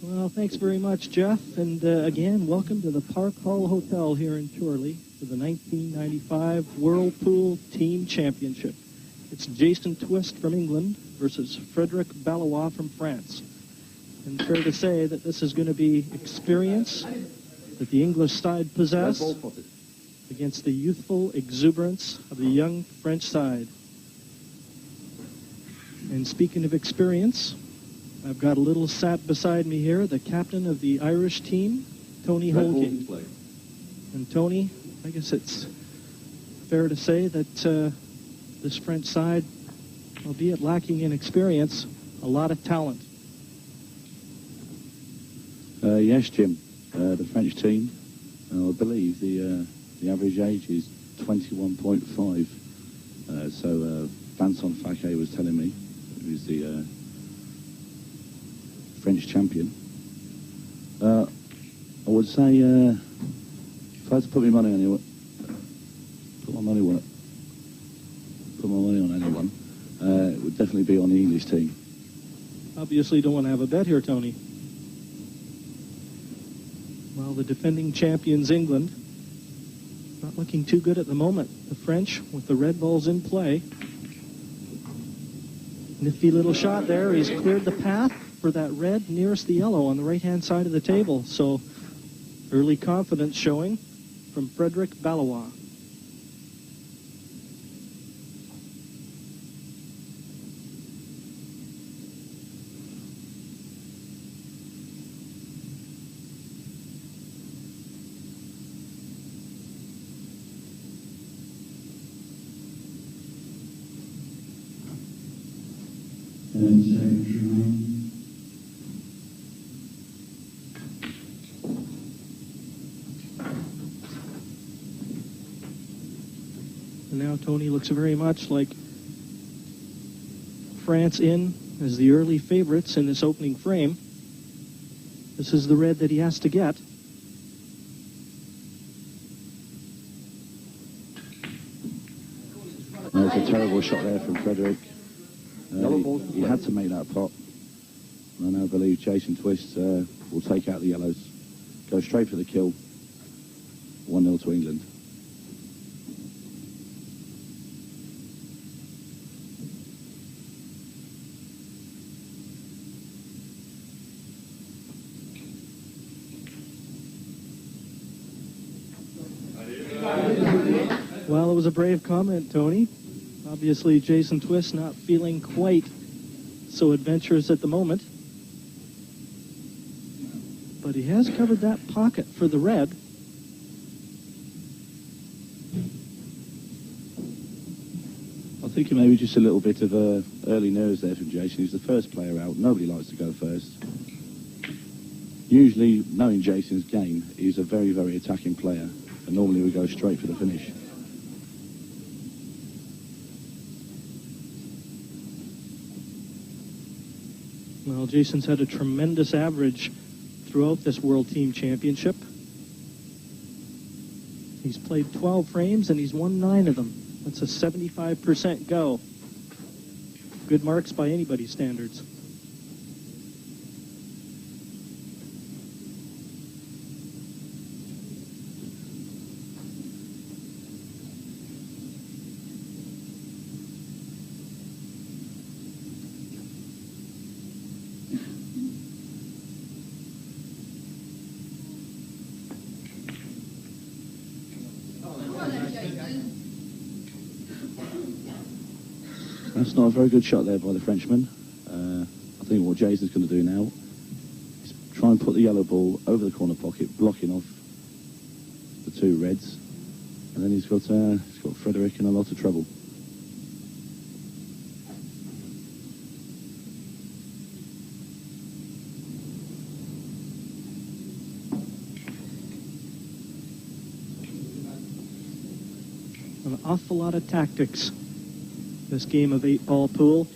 Well, thanks very much, Jeff. And again, welcome to the Park Hall Hotel here in Chorley for the 1995 Whirlpool Team Championship. It's Jason Twist from England versus Frederic Ballois from France. And fair to say that this is going to be experience that the English side possess against the youthful exuberance of the young French side. And speaking of experience, I've got a little sat beside me here, the captain of the Irish team, Tony Holkey. And Tony, I guess it's fair to say that this French side, albeit lacking in experience, a lot of talent. Yes, Jim. The French team, I believe the average age is 21.5. So Vincent Fouquet was telling me, who's the French champion. I would say, if I had to put my money on anyone, put my money on anyone, it would definitely be on the English team. Obviously, you don't want to have a bet here, Tony. Well, the defending champions, England, not looking too good at the moment. The French, with the red balls in play. Nifty little shot there. He's cleared the path for that red nearest the yellow on the right-hand side of the table. So, early confidence showing from Frederic Ballois. And now Tony looks very much like France in as the early favorites in this opening frame. This is the red that he has to get. That's a terrible shot there from Frederic. He had to make that pot. I now believe Jason Twist will take out the yellows. Go straight for the kill. 1-0 to England. Well, it was a brave comment, Tony. Obviously, Jason Twist not feeling quite so adventurous at the moment. But he has covered that pocket for the red. I think maybe just a little bit of early nerves there from Jason. He's the first player out. Nobody likes to go first. Usually, knowing Jason's game, he's a very, very attacking player. And normally we go straight for the finish. Well, Jason's had a tremendous average throughout this World Team Championship. He's played 12 frames and he's won 9 of them. That's a 75% go. Good marks by anybody's standards. That's not a very good shot there by the Frenchman. I think what Jason's going to do now is try and put the yellow ball over the corner pocket, blocking off the two reds. And then he's got Frederic in a lot of trouble. An awful lot of tactics. This game of 8-ball pool.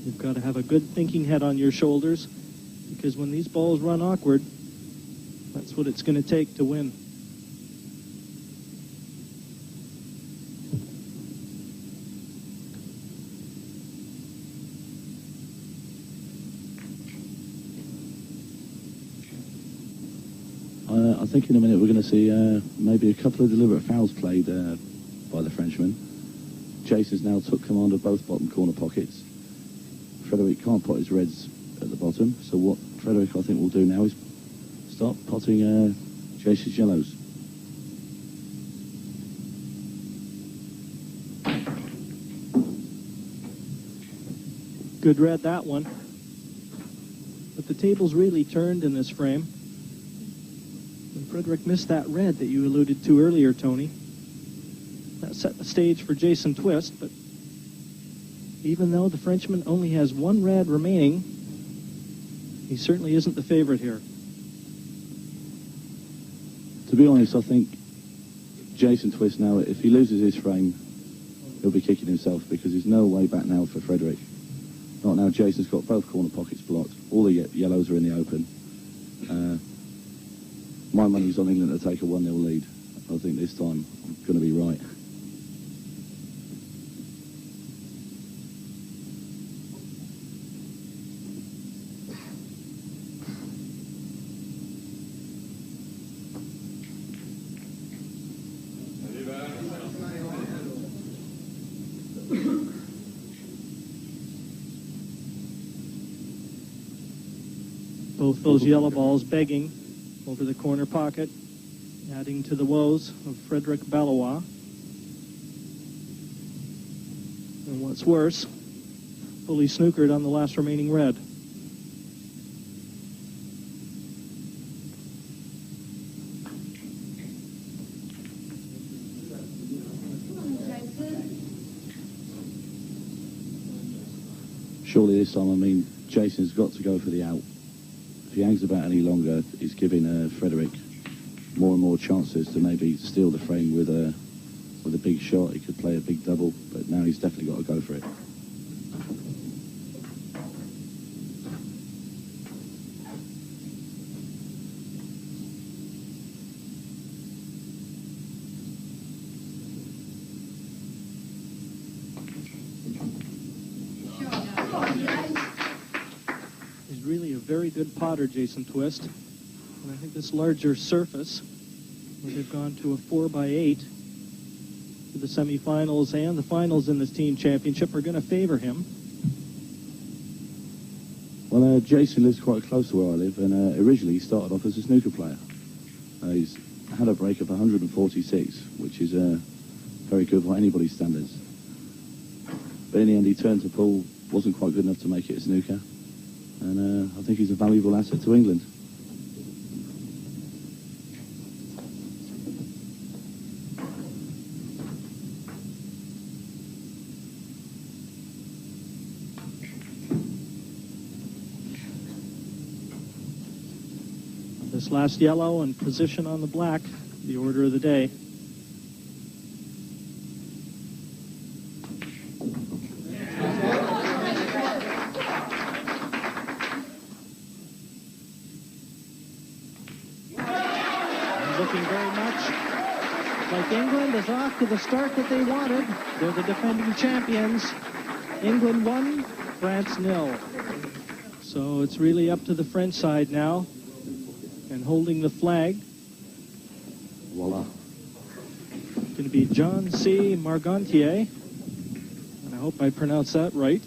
You've got to have a good thinking head on your shoulders, because when these balls run awkward, that's what it's going to take to win. I think in a minute we're going to see maybe a couple of deliberate fouls played by the Frenchman. Jason's now took command of both bottom corner pockets. Frederick can't pot his reds at the bottom, so what Frederick I think will do now is start potting Jason's yellows. Good red, that one. But the tables really turned in this frame. When Frederick missed that red that you alluded to earlier, Tony, that set the stage for Jason Twist, but even though the Frenchman only has one red remaining, he certainly isn't the favorite here. To be honest, I think Jason Twist now, if he loses his frame, he'll be kicking himself because there's no way back now for Frederick. Not now. Jason's got both corner pockets blocked. All the yellows are in the open. My money's on England to take a 1-0 lead. I think this time I'm going to be right. Both those yellow balls begging over the corner pocket, adding to the woes of Frederick Ballois. And what's worse, fully snookered on the last remaining red. Surely this time, I mean, Jason's got to go for the out. If he hangs about any longer, he's giving Frederick more and more chances to maybe steal the frame with a big shot. He could play a big double, but now he's definitely got to go for it. Really a very good potter, Jason Twist. And I think this larger surface, where they've gone to a 4x8 for the semifinals and the finals in this team championship, are going to favor him. Well, Jason lives quite close to where I live, and originally he started off as a snooker player. He's had a break of 146, which is very good by anybody's standards. But in the end, he turned to pool, wasn't quite good enough to make it a snooker. And I think he's a valuable asset to England. This last yellow and position on the black, the order of the day. Looking very much like England is off to the start that they wanted. They're the defending champions. England 1, France 0. So it's really up to the French side now. And holding the flag, Voila. going to be John C. Margantier. And I hope I pronounced that right.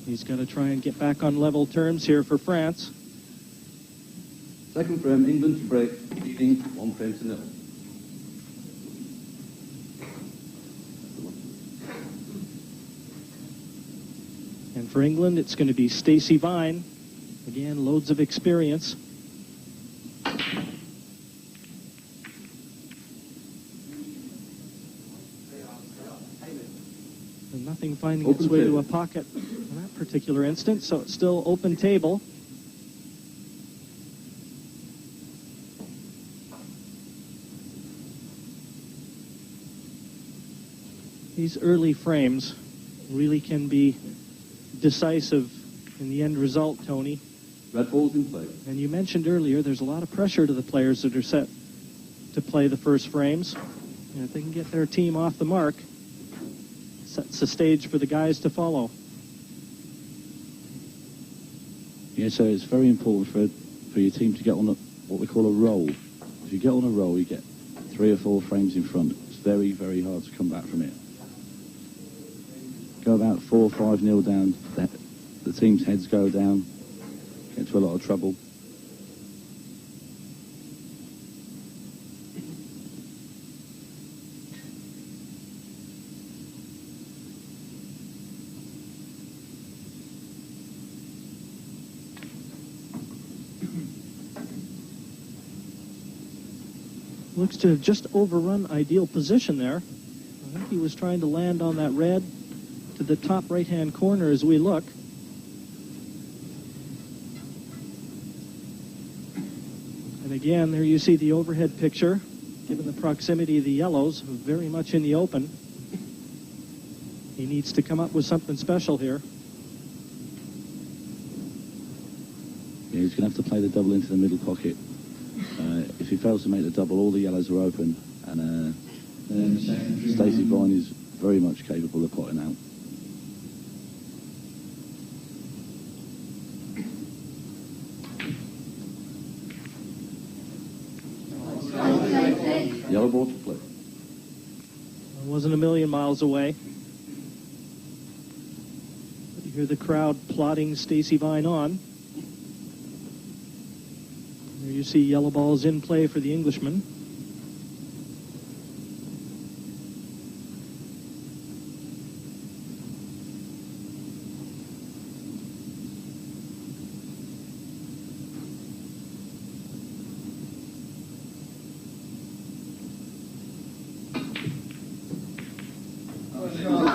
He's got to try and get back on level terms here for France. Second frame, England to break, leading 1 frame to 0. And for England, it's going to be Stacey Vine. Again, loads of experience. And nothing finding its way to a pocket in that particular instance, so it's still open table. These early frames really can be decisive in the end result, Tony. Red balls in play. And you mentioned earlier there's a lot of pressure to the players that are set to play the first frames. And if they can get their team off the mark, it sets the stage for the guys to follow. Yeah, so it's very important for your team to get on what we call a roll. If you get on a roll, you get 3 or 4 frames in front. It's very, very hard to come back from it. Go about 4 or 5-0 down, the team's heads go down, get into a lot of trouble. Looks to have just overrun ideal position there. I think he was trying to land on that red to the top right-hand corner as we look. And again, there you see the overhead picture, given the proximity of the yellows, very much in the open. He needs to come up with something special here. Yeah, he's going to have to play the double into the middle pocket. If he fails to make the double, all the yellows are open, and Stacey Vine is very much capable of potting out. Yellow ball to play. It wasn't a million miles away. But you hear the crowd plotting Stacey Vine on. There you see yellow balls in play for the Englishman.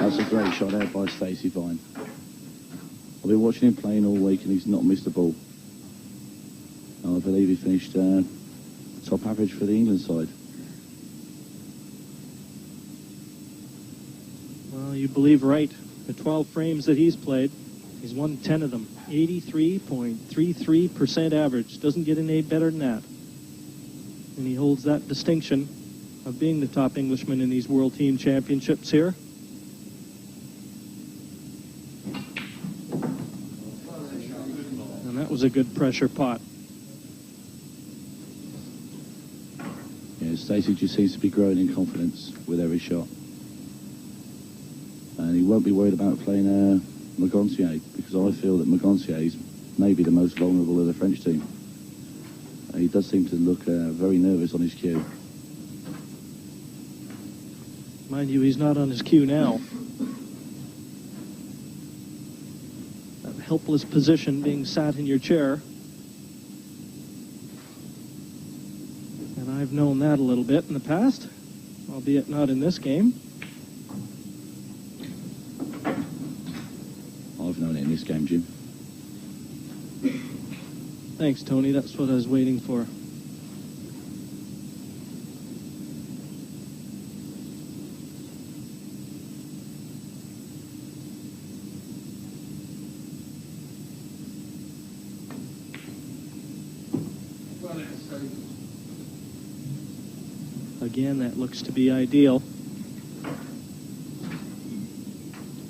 That's a great shot there by Stacey Vine. I've been watching him playing all week and he's not missed a ball. I believe he finished top average for the England side. Well, you believe right. The 12 frames that he's played, he's won 10 of them. 83.33% average. Doesn't get any better than that. And he holds that distinction of being the top Englishman in these World Team Championships here. And that was a good pressure pot. Stacey just seems to be growing in confidence with every shot. And he won't be worried about playing Magontier, because I feel that Magontier is maybe the most vulnerable of the French team. He does seem to look very nervous on his cue. Mind you, he's not on his cue now. That helpless position, being sat in your chair. I've known that a little bit in the past, albeit not in this game. I've known it in this game, Jim. Thanks, Tony. That's what I was waiting for. Again, that looks to be ideal.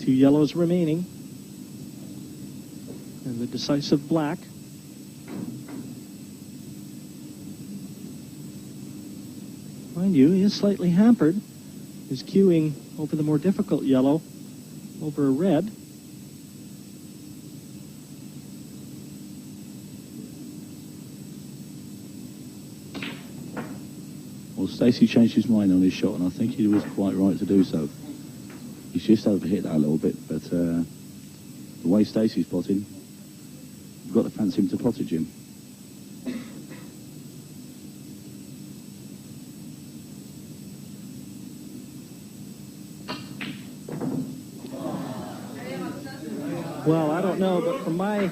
2 yellows remaining. And the decisive black. Mind you, he is slightly hampered. He's cueing over the more difficult yellow over a red. Well, Stacey changed his mind on his shot, and I think he was quite right to do so. He's just overhit that a little bit, but the way Stacey's potting, you've got to fancy him to pot it, Jim. Well, I don't know, but from my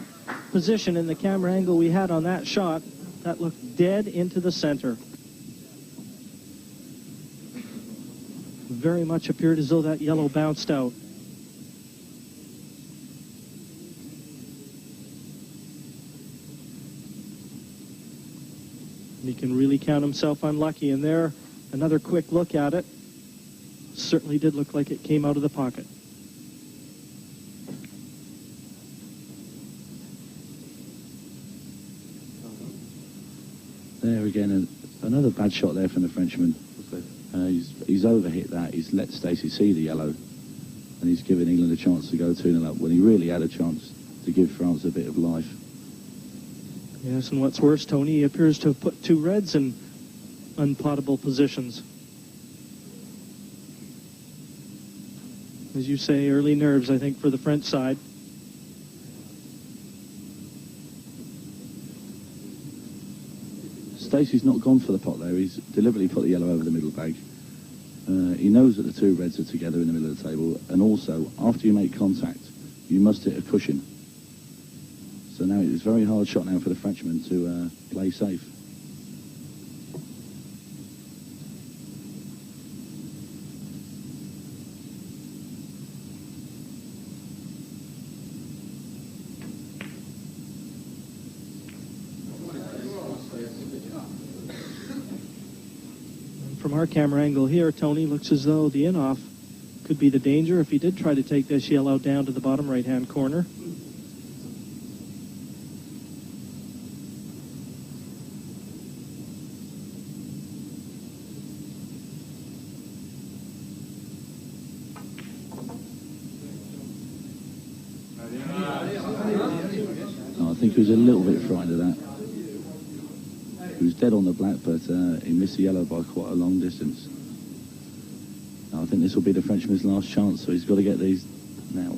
position in the camera angle we had on that shot, that looked dead into the center. Very much appeared as though that yellow bounced out. And he can really count himself unlucky. And there, another quick look at it. Certainly did look like it came out of the pocket. There again, another bad shot there from the Frenchman. He's overhit that. He's let Stacey see the yellow, and he's given England a chance to go 2-0 up when he really had a chance to give France a bit of life. Yes, and what's worse, Tony, he appears to have put two reds in unpottable positions. As you say, early nerves, I think, for the French side. Stacey's not gone for the pot there. He's deliberately put the yellow over the middle bag. He knows that the two reds are together in the middle of the table, and also, after you make contact, you must hit a cushion. So now it's a very hard shot now for the Frenchman to play safe. From our camera angle here, Tony, looks as though the in-off could be the danger if he did try to take this yellow down to the bottom right-hand corner. I think he was a little bit frightened of that. He was dead on the black, but he missed the yellow by quite a long distance. Now, I think this will be the Frenchman's last chance, so he's got to get these now.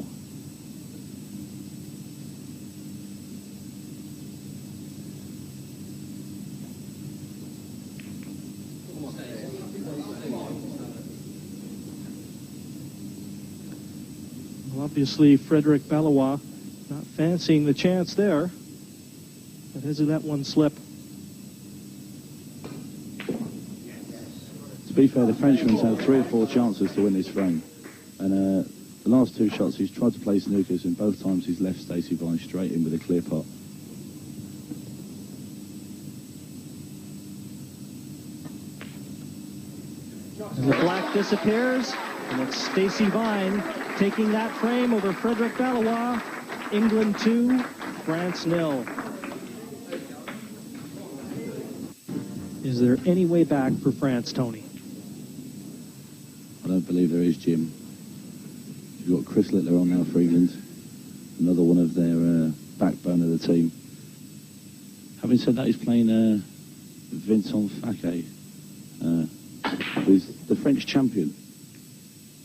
Well, obviously, Frederic Ballois not fancying the chance there, but has he let one slip? To be fair, the Frenchman's had 3 or 4 chances to win this frame, and the last 2 shots he's tried to play snookers, and both times he's left Stacey Vine straight in with a clear pot. And the black disappears, and it's Stacey Vine taking that frame over Frederic Ballois. England 2, France 0. Is there any way back for France, Tony? I don't believe there is, Jim. You've got Chris Littler on now for England, another one of their backbone of the team. Having said that, he's playing Vincent Fouquet, who's the French champion.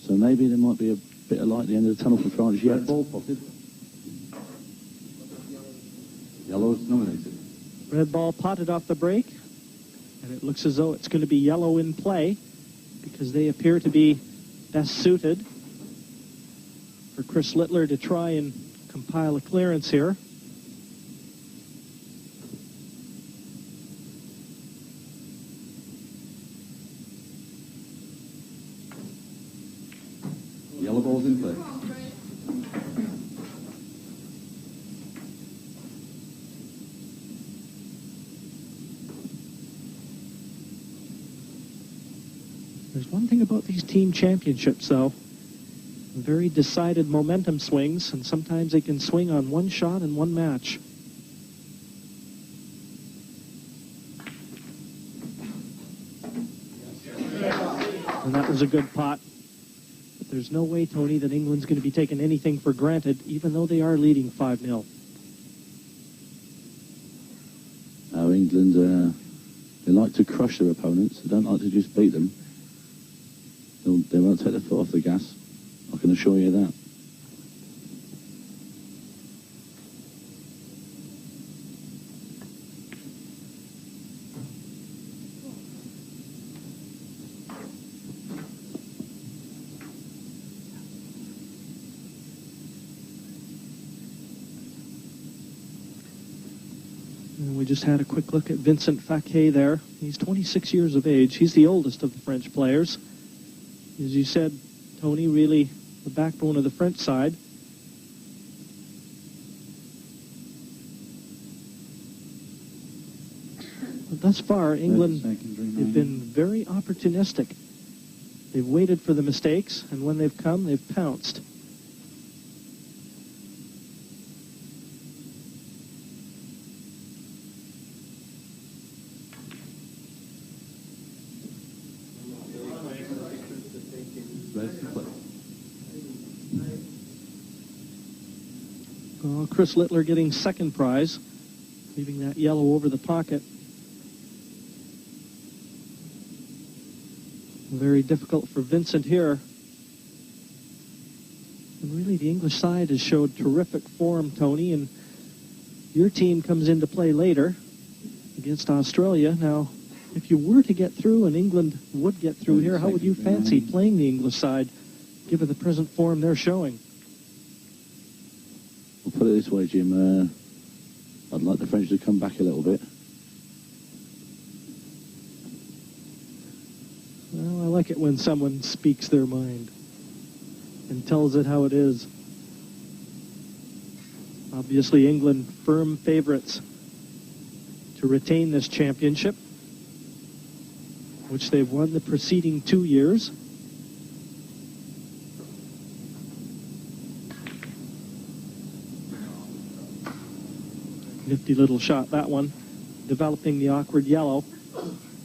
So maybe there might be a bit of light at the end of the tunnel for France yet. Red ball potted. Yellow is nominated. Red ball potted off the break, and it looks as though it's going to be yellow in play because they appear to be best suited for Chris Littler to try and compile a clearance here. Yellow ball's in play. There's one thing about these team championships, though. Very decided momentum swings, and sometimes they can swing on one shot in one match. And that was a good pot. But there's no way, Tony, that England's going to be taking anything for granted, even though they are leading 5-0. Now, England, they like to crush their opponents. They don't like to just beat them. They won't take their foot off the gas. I can assure you that. And we just had a quick look at Vincent Fouquet there. He's 26 years of age. He's the oldest of the French players. As you said, Tony, really the backbone of the French side. But thus far, England have been very opportunistic. They've waited for the mistakes, and when they've come, they've pounced. Chris Littler getting second prize, leaving that yellow over the pocket. Very difficult for Vincent here. And really, the English side has showed terrific form, Tony, and your team comes into play later against Australia. Now, if you were to get through and England would get through here, how would you fancy playing the English side, given the present form they're showing? I'll put it this way, Jim. I'd like the French to come back a little bit. Well, I like it when someone speaks their mind and tells it how it is. Obviously, England firm favorites to retain this championship, which they've won the preceding 2 years. Nifty little shot, that one. Developing the awkward yellow,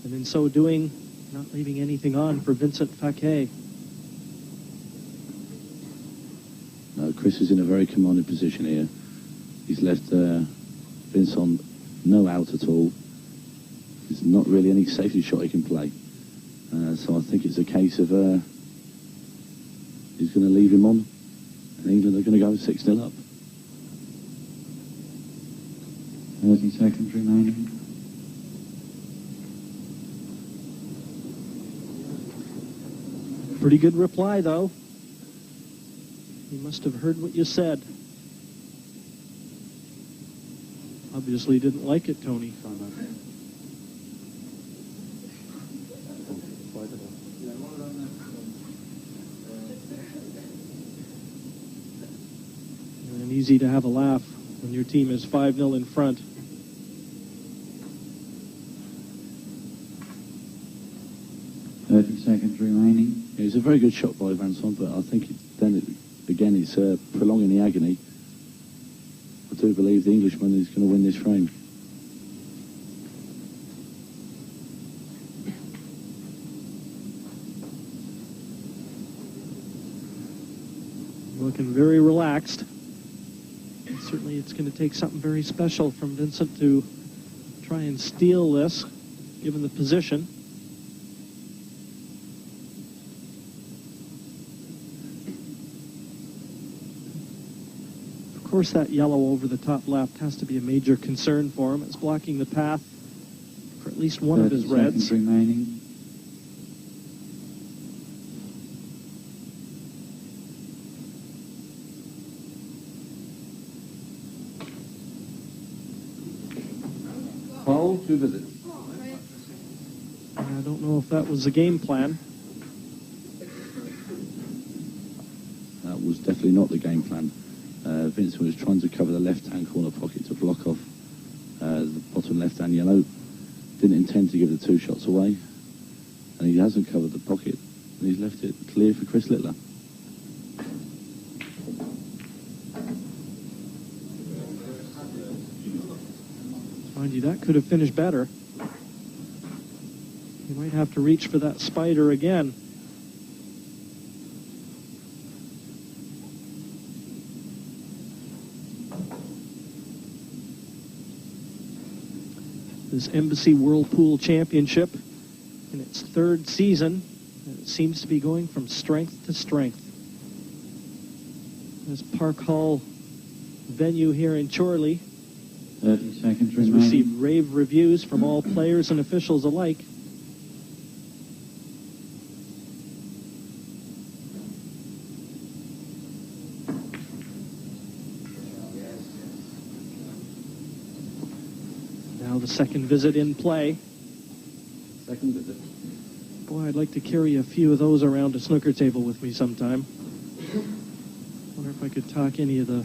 and in so doing, not leaving anything on for Vincent Fekkai. Chris is in a very commanding position here. He's left Vince on no out at all. There's not really any safety shot he can play. So I think it's a case of he's going to leave him on, and England are going to go 6-0 up. 30 seconds remaining. Pretty good reply, though. He must have heard what you said. Obviously didn't like it, Tony. And easy to have a laugh when your team is 5-0 in front. Seconds remaining. Yeah, it's a very good shot by Vincent, but I think again it's prolonging the agony. I do believe the Englishman is going to win this frame. Looking very relaxed. And certainly it's going to take something very special from Vincent to try and steal this, given the position. Of course, that yellow over the top left has to be a major concern for him. It's blocking the path for at least one of his reds. Remaining. Foul, 2 visits. I don't know if that was the game plan. That was definitely not the game plan. Vincent was trying to cover the left-hand corner pocket to block off the bottom left-hand yellow. Didn't intend to give the 2 shots away. And he hasn't covered the pocket. And he's left it clear for Chris Littler. Mind you, that could have finished better. You might have to reach for that spider again. This Embassy Whirlpool Championship in its 3rd season, and it seems to be going from strength to strength. This Park Hall venue here in Chorley 30 seconds has remaining. received rave reviews from all players and officials alike. Now the second visit in play. Second visit. Boy, I'd like to carry a few of those around a snooker table with me sometime. Wonder if I could talk any of the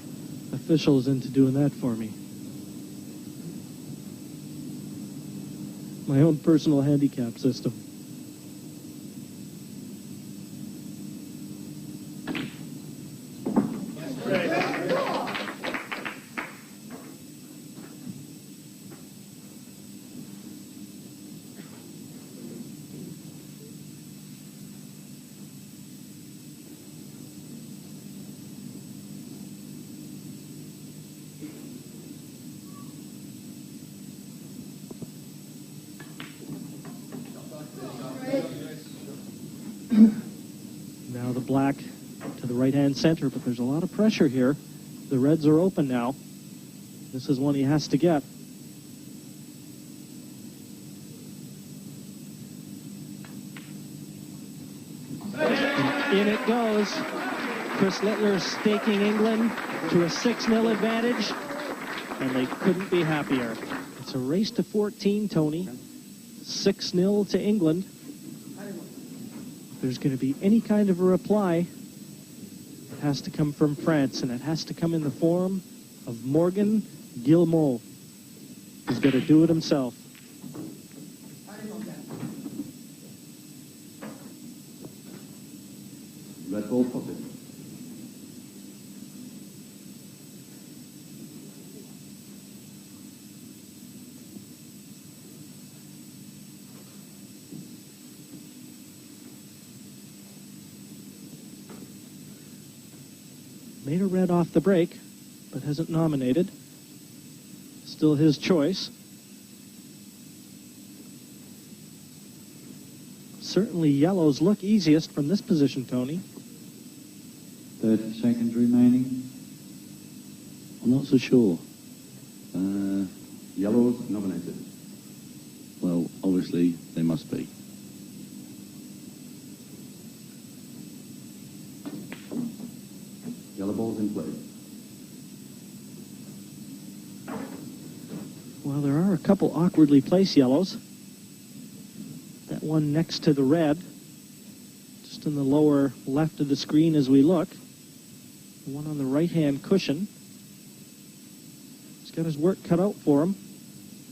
officials into doing that for me. My own personal handicap system. the black to the right-hand center, but there's a lot of pressure here. The reds are open now. This is one he has to get. And in it goes. Chris Littler staking England to a 6-0 advantage, and they couldn't be happier. It's a race to 14, Tony. 6-0 to England. If there's going to be any kind of a reply, it has to come from France, and it has to come in the form of Morgan Guillemot. He's got to do it himself. Red ball pocket. Made a red off the break, but hasn't nominated. Still his choice. Certainly yellows look easiest from this position, Tony. 30 seconds remaining. I'm not so sure. Yellows nominated. Well, obviously they must be. Yellow balls in play. Well, there are a couple awkwardly placed yellows. That one next to the red, just in the lower left of the screen as we look. The one on the right-hand cushion. He's got his work cut out for him.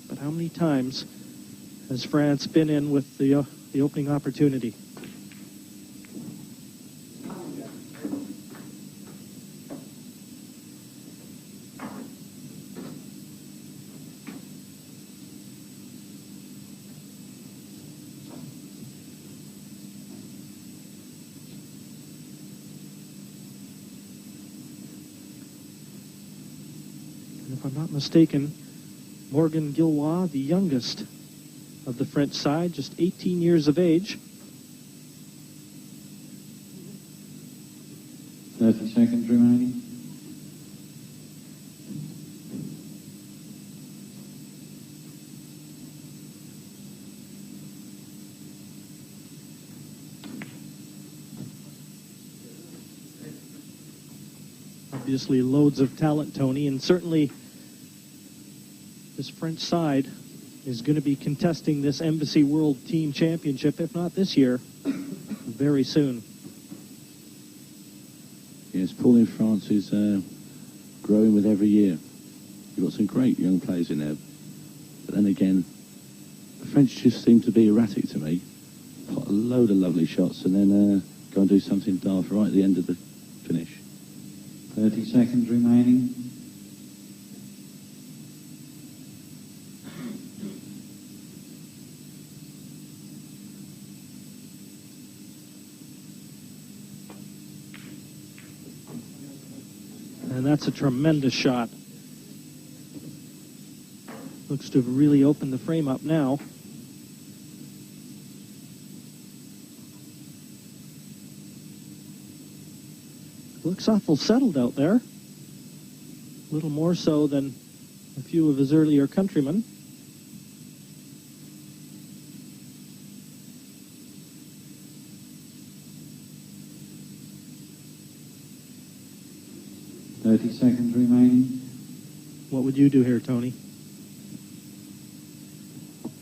But how many times has France been in with the opening opportunity? If I'm not mistaken, Morgan Guillemot, the youngest of the French side, just 18 years of age. 30 seconds remaining. Obviously loads of talent, Tony, and certainly this French side is going to be contesting this Embassy World Team Championship, if not this year, very soon. Yes, Paul in France is growing with every year. You've got some great young players in there. But then again, the French just seem to be erratic to me. Put a load of lovely shots and then go and do something daft right at the end of the finish. 30 seconds remaining. And that's a tremendous shot. Looks to have really opened the frame up now. Looks awful settled out there. A little more so than a few of his earlier countrymen. Seconds remaining. What would you do here, Tony?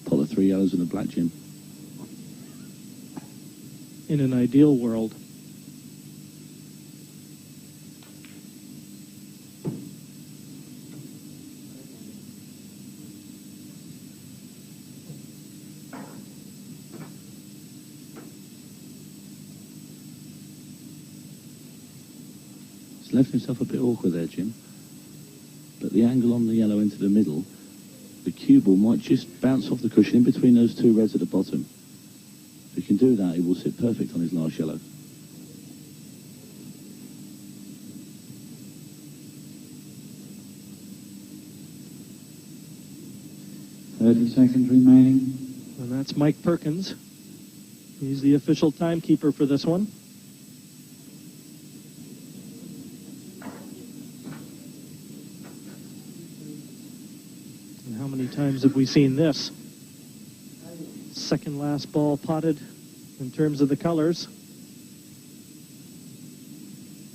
Pot of 3 yellows and a black, Jim. In an ideal world. He's left himself a bit awkward there, Jim. But the angle on the yellow into the middle, the cue ball might just bounce off the cushion in between those two reds at the bottom. If he can do that, he will sit perfect on his last yellow. Seconds remaining. And that's Mike Perkins. He's the official timekeeper for this one. times have we seen this? Second last ball potted in terms of the colors.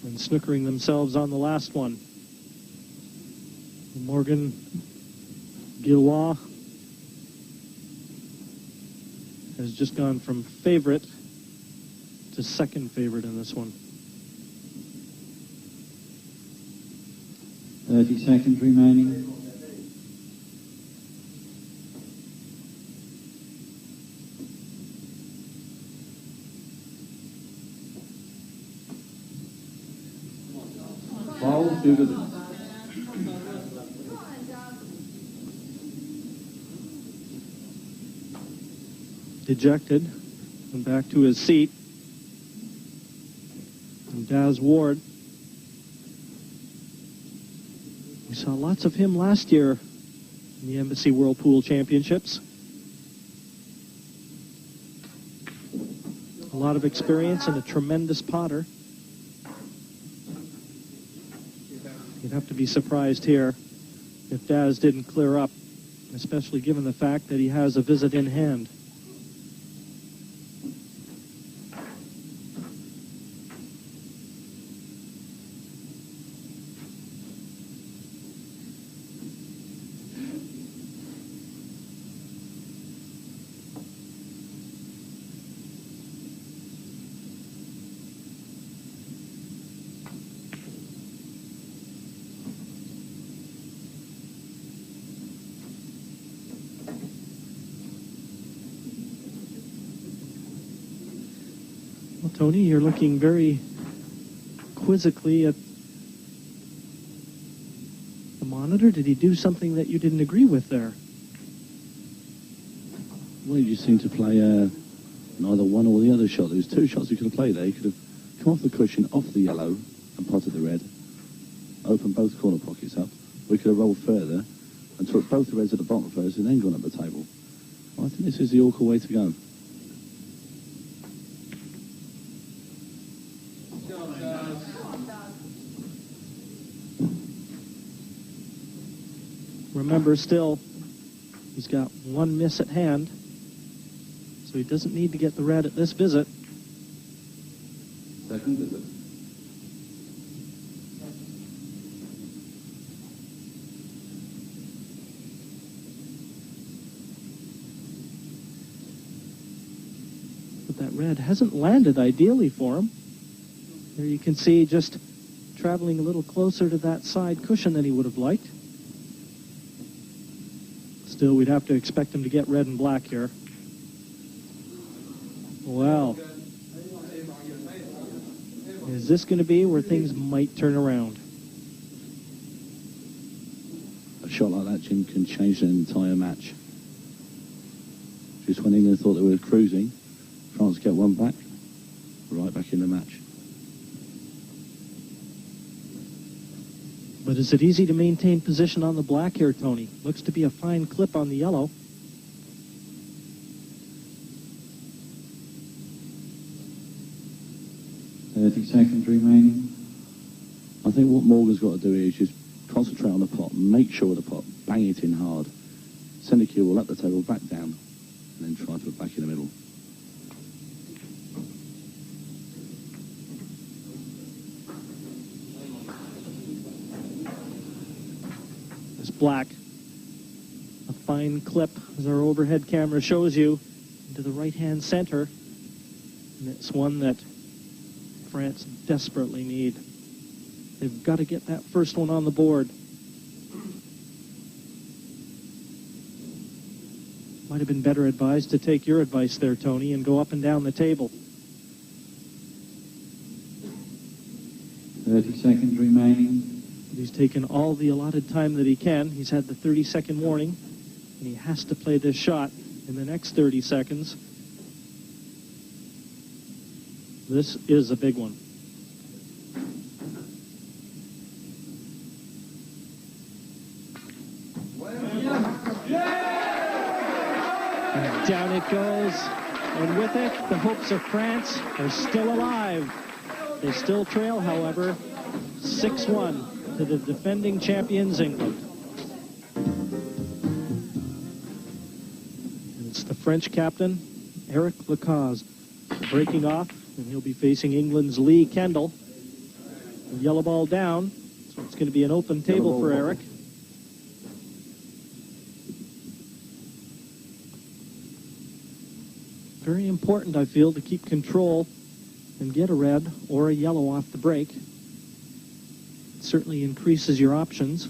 And snookering themselves on the last one. Morgan Gillois has just gone from favorite to second favorite in this one. 30 seconds remaining. Ball to the Dejected and back to his seat. And Daz Ward. We saw lots of him last year in the Embassy Whirlpool Championships. A lot of experience and a tremendous potter. You'd have to be surprised here if Daz didn't clear up, especially given the fact that he has a visit in hand. Well, Tony, you're looking very quizzically at the monitor. Did he do something that you didn't agree with there? Well, he just seemed to play neither one or the other shot. There was two shots he could have played there. He could have come off the cushion, off the yellow, and potted the red, opened both corner pockets up. We could have rolled further and took both the reds at the bottom first and then gone up the table. Well, I think this is the awkward way to go. Remember, still, he's got one miss at hand, so he doesn't need to get the red at this visit. second visit. But that red hasn't landed ideally for him. There you can see just traveling a little closer to that side cushion than he would have liked. Still, we'd have to expect him to get red and black here. Well, is this going to be where things might turn around? A shot like that, Jim, can change the entire match. Just when England thought they were cruising, France get one back, right back in the match. But is it easy to maintain position on the black here, Tony? Looks to be a fine clip on the yellow. Seconds remaining. I think what Morgan's got to do is just concentrate on the pot, make sure of the pot, bang it in hard, send the cue ball up the table, back down, and then try to put it back in the middle. This black, a fine clip, as our overhead camera shows you, into the right-hand center. And it's one that France desperately need. They've got to get that first one on the board. Might have been better advised to take your advice there, Tony, and go up and down the table. 30 seconds remaining. But he's taken all the allotted time that he can. He's had the 30-second warning, and he has to play this shot in the next 30 seconds. This is a big one. And down it goes. And with it, the hopes of France are still alive. They still trail, however, 6-1 to the defending champions, England. It's the French captain, Eric Lacaze, breaking off, and he'll be facing England's Lee Kendall. The yellow ball down, so it's going to be an open table for Eric. Very important, I feel, to keep control and get a red or a yellow off the break. It certainly increases your options.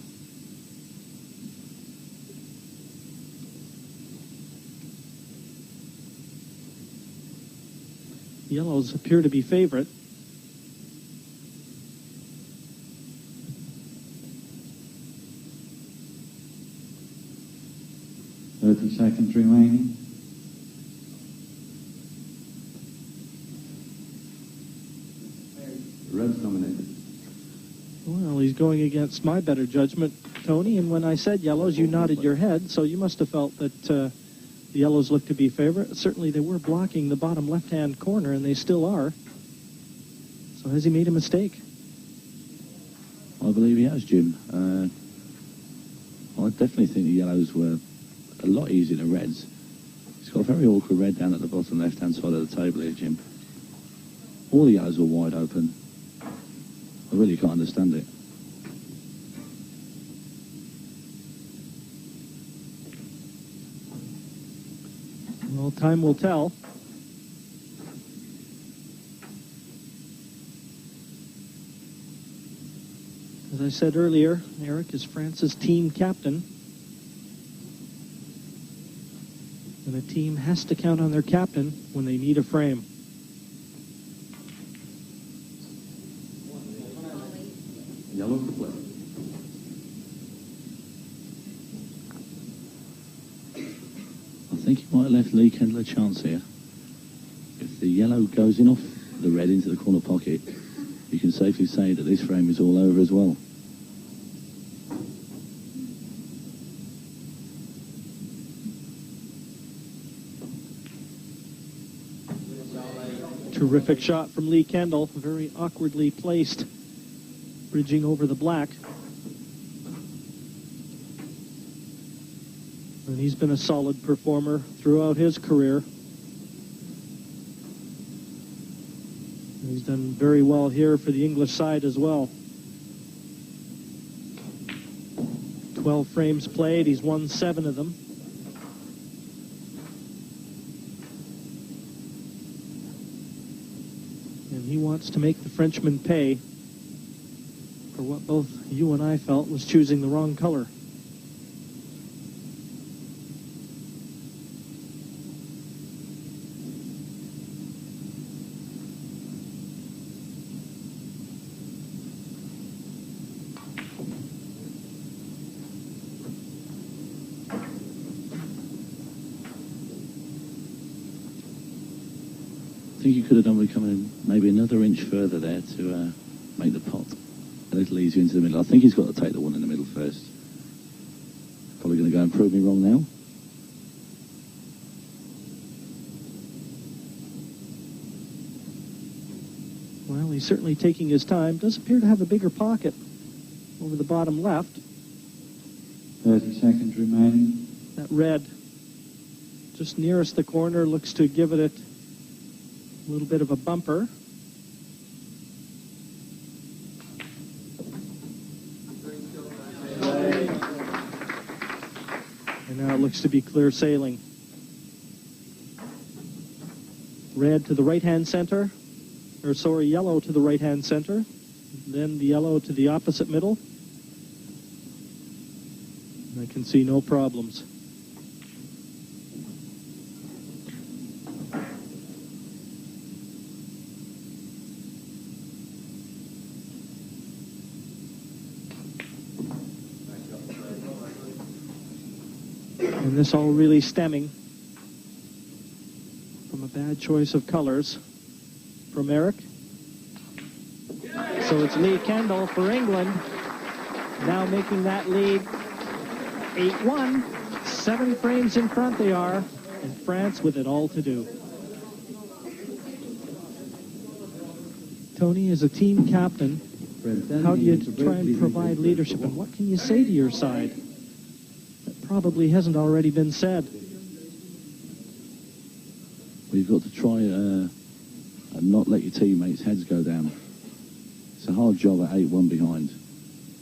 Yellows appear to be favorite. Seconds remaining. Red's nominated. Well, he's going against my better judgment, Tony, and when I said yellows, you nodded your head, so you must have felt that the yellows looked to be favorite. Certainly they were blocking the bottom left-hand corner, and they still are. So has he made a mistake? I believe he has, Jim. I definitely think the yellows were a lot easier than reds. He's got a very awkward red down at the bottom left-hand side of the table here, Jim. All the yellows were wide open. I really can't understand it. Well, time will tell. As I said earlier, Eric is France's team captain. And a team has to count on their captain when they need a frame. Yellow to play. I think he might have left Lee Kendall a chance here. If the yellow goes in off the red into the corner pocket, you can safely say that this frame is all over as well. Terrific shot from Lee Kendall, very awkwardly placed, bridging over the black. And he's been a solid performer throughout his career. He's done very well here for the English side as well. 12 frames played, he's won 7 of them. And he wants to make the Frenchman pay for what both you and I felt was choosing the wrong color. I think you could have done with coming maybe another inch further there to make the pot a little easier into the middle. I think he's got to take the one in the middle first. Probably going to go and prove me wrong now. Well, he's certainly taking his time. Does appear to have a bigger pocket over the bottom left. 30 seconds remaining. That red just nearest the corner looks to give it a little bit of a bumper. And now it looks to be clear sailing. Red to the right-hand center, or sorry, yellow to the right-hand center, then the yellow to the opposite middle. I can see no problems. And this all really stemming from a bad choice of colors from Eric. So it's Lee Kendall for England, now making that lead 8-1. 7 frames in front they are, and France with it all to do. Tony, as a team captain, how do you try and provide leadership, and what can you say to your side that probably hasn't already been said? Well, you've got to try and not let your teammates' heads go down. It's a hard job at 8-1 behind,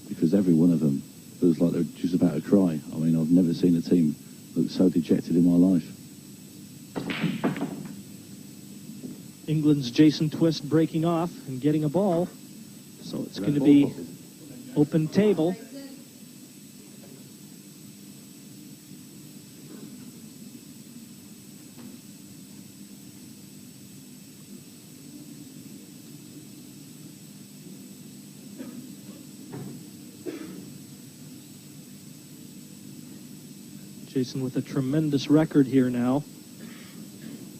because every one of them looks like they're just about to cry. I mean, I've never seen a team look so dejected in my life. England's Jason Twist breaking off and getting a ball. So it's going to be open table. Jason with a tremendous record here now.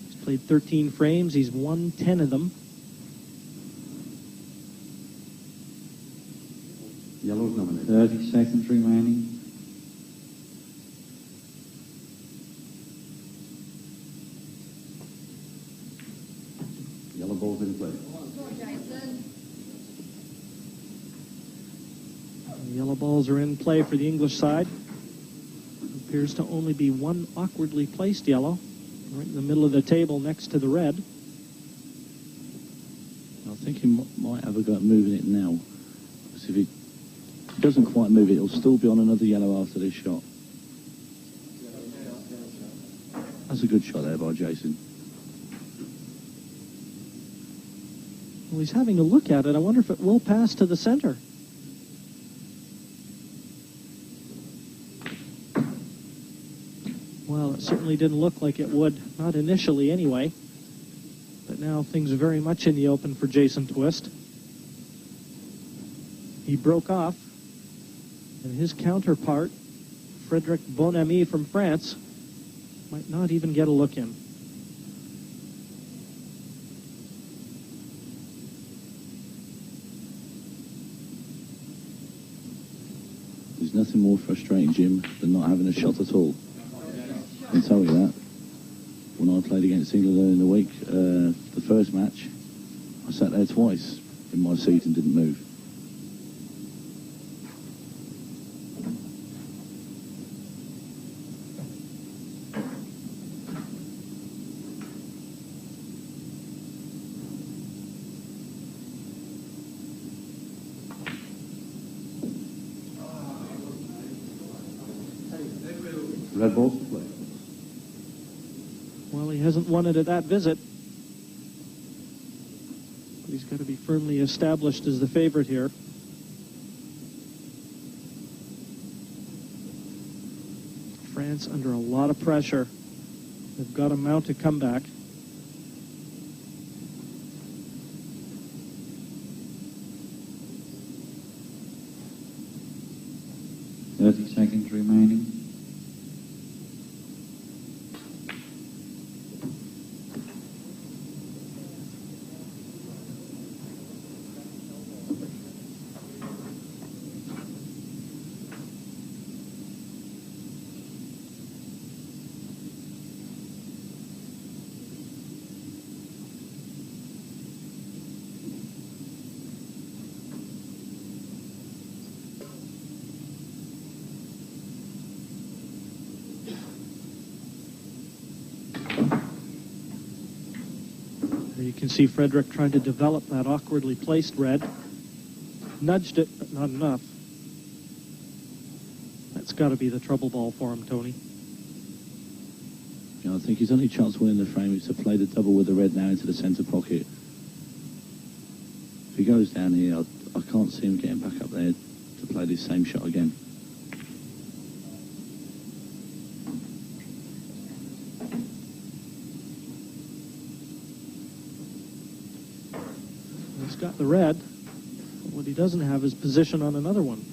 He's played 13 frames. He's won 10 of them. Yellow's nominated. 30 seconds remaining. Yellow ball's in play. The yellow balls are in play for the English side. Appears to only be one awkwardly placed yellow, right in the middle of the table next to the red. I think he might have a go at moving it now. Because if he doesn't quite move it, it'll still be on another yellow after this shot. That's a good shot there by Jason. Well, he's having a look at it. I wonder if it will pass to the center. Well, it certainly didn't look like it would, not initially anyway. But now things are very much in the open for Jason Twist. He broke off, and his counterpart, Frédéric Bonamy from France, might not even get a look in. There's nothing more frustrating, Jim, than not having a shot at all. I can tell you that. When I played against England earlier in the week, the first match, I sat there twice in my seat and didn't move. Red ball's to play. Well, he hasn't won it at that visit. But he's got to be firmly established as the favorite here. France under a lot of pressure. They've got to mount a comeback. Seconds remaining. You can see Frédéric trying to develop that awkwardly placed red. Nudged it, but not enough. That's got to be the trouble ball for him, Tony. You know, I think his only chance winning the frame is to play the double with the red now into the centre pocket. If he goes down here, I can't see him getting back up there to play this same shot again. He's got the red. What he doesn't have is position on another one.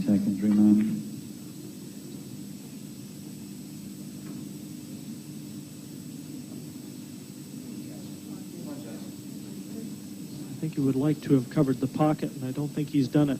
Seconds remaining. I think he would like to have covered the pocket, and I don't think he's done it.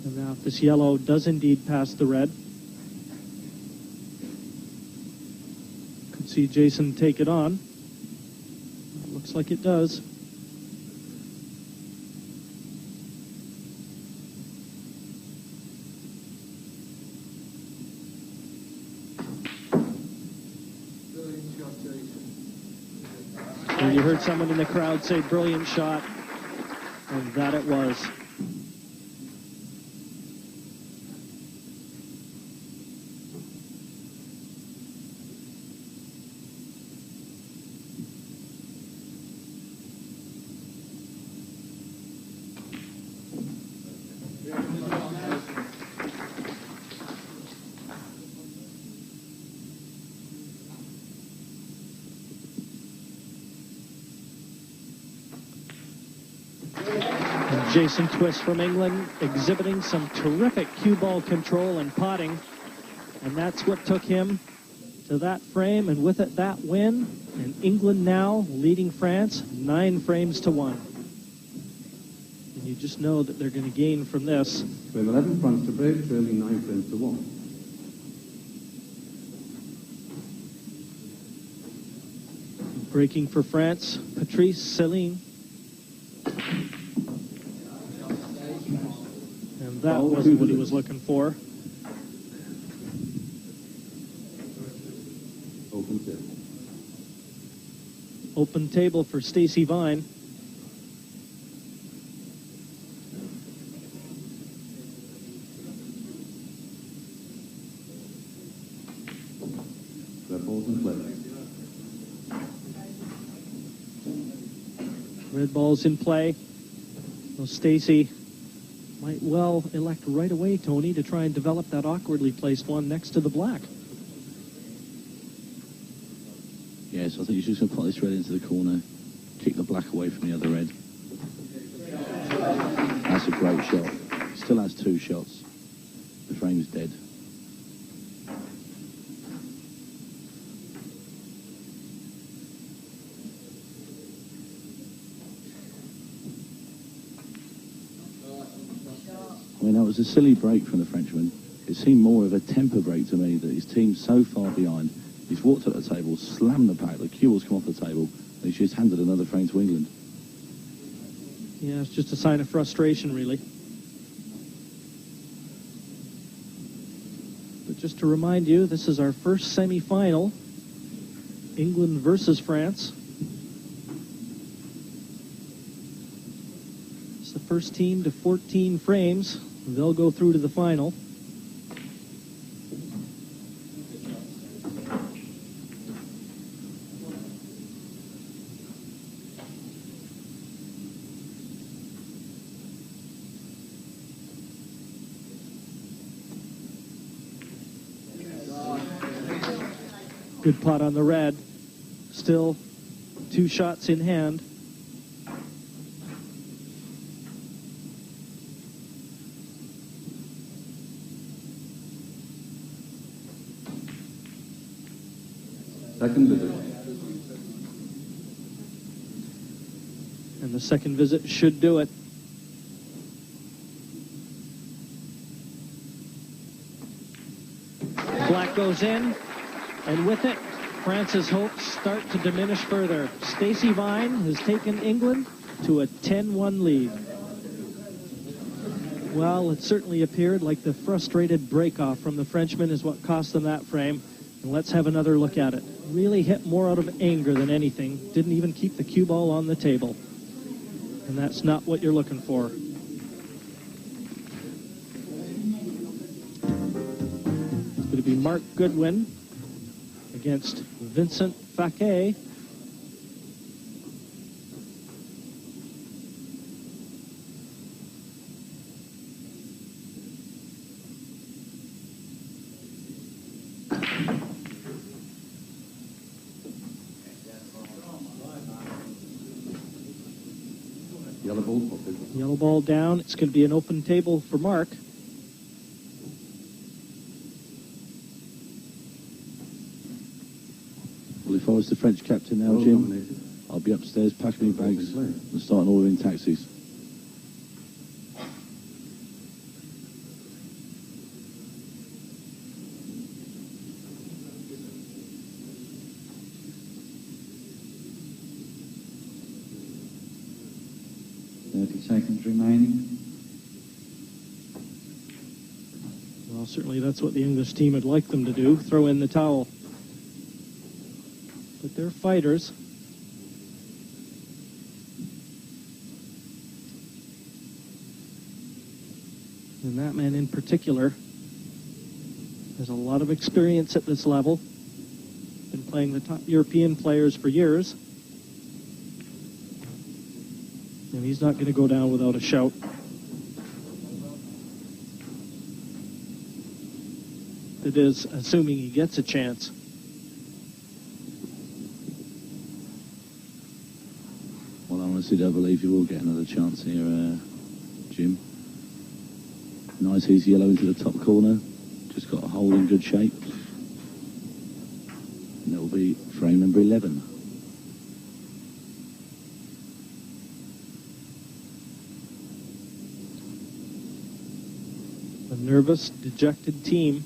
And now if this yellow does indeed pass the red, could see Jason take it on. Looks like it does. And you heard someone in the crowd say, "Brilliant shot," and that it was. Jason Twist from England exhibiting some terrific cue ball control and potting, and that's what took him to that frame, and with it that win, and England now leading France 9 frames to 1. And you just know that they're going to gain from this. Frame 11, France to break, trailing 9 frames to 1. Breaking for France, Patrice Céline. And that wasn't what he was looking for. Open table. Open table for Stacey Vine. Red balls in play. Red balls in play. Well, Stacey might well elect right away, Tony, to try and develop that awkwardly placed one next to the black. Yes, I think he's just going to put this red into the corner, kick the black away from the other red. That's a great shot. He still has 2 shots. The frame's dead. I mean, that was a silly break from the Frenchman. It seemed more of a temper break to me, that his team's so far behind. He's walked at the table, slammed the pack, the cue ball's come off the table, and he's just handed another frame to England. Yeah, it's just a sign of frustration, really. But just to remind you, this is our first semi-final. England versus France. It's the first team to 14 frames. They'll go through to the final. Good pot on the red. Still 2 shots in hand. Second visit. And the second visit should do it. Black goes in, and with it, France's hopes start to diminish further. Stacey Vine has taken England to a 10-1 lead. Well, it certainly appeared like the frustrated break-off from the Frenchman is what cost them that frame. And let's have another look at it. Really hit more out of anger than anything. Didn't even keep the cue ball on the table. And that's not what you're looking for. It's going to be Mark Goodwin against Vincent Fekkai. Yellow ball pocket. Yellow ball down. It's going to be an open table for Mark. Well, if I was the French captain now, Well Jim, nominated. I'll be upstairs packing my bags Play. and starting ordering taxis. 30 seconds remaining. Well, certainly that's what the English team would like them to do, throw in the towel. But they're fighters. And that man in particular has a lot of experience at this level. Been playing the top European players for years. And he's not going to go down without a shout. It is assuming he gets a chance. Well, I honestly don't believe you will get another chance here, Jim. Nice easy yellow into the top corner. Just got a hole in good shape. And it will be frame number 11. A nervous, dejected team.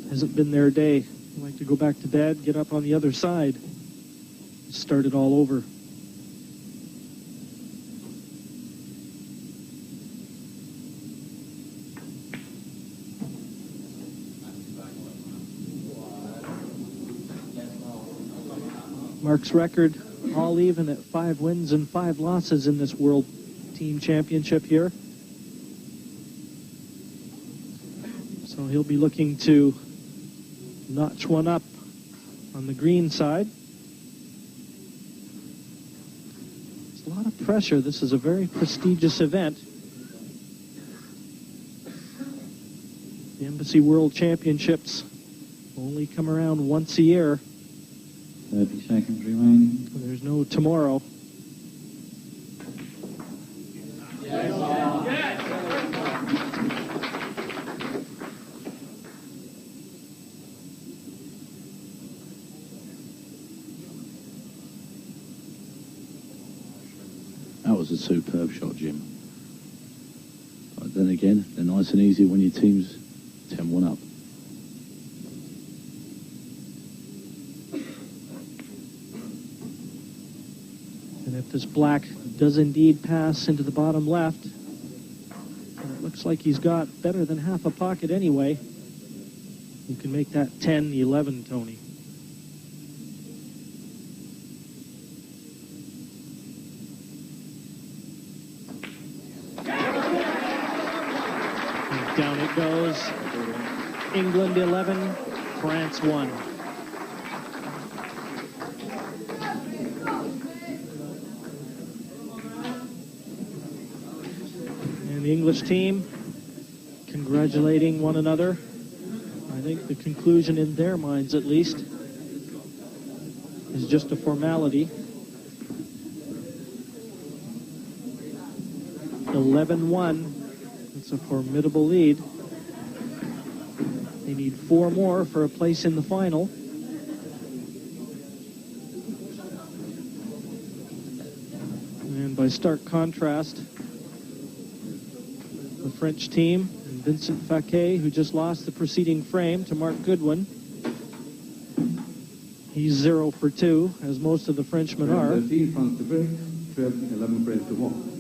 Hasn't been their day. They like to go back to bed, get up on the other side, start it all over. Mark's record all even at 5 wins and 5 losses in this World Team Championship here. So he'll be looking to notch one up on the green side. It's a lot of pressure. This is a very prestigious event. The Embassy World Championships only come around once a year. 30 seconds remaining. There's no tomorrow. That was a superb shot, Jim. But then again, they're nice and easy when your team's 10-1 up. And if this black does indeed pass into the bottom left, it looks like he's got better than half a pocket anyway. You can make that 10-11, Tony. And down it goes. England 11, France 1. The English team congratulating one another. I think the conclusion in their minds, at least, is just a formality. 11-1. It's a formidable lead. They need 4 more for a place in the final. And by stark contrast, the French team, and Vincent Faquet, who just lost the preceding frame to Mark Goodwin. He's 0 for 2, as most of the Frenchmen are. 13, France to break. 12, 11 frames to 1.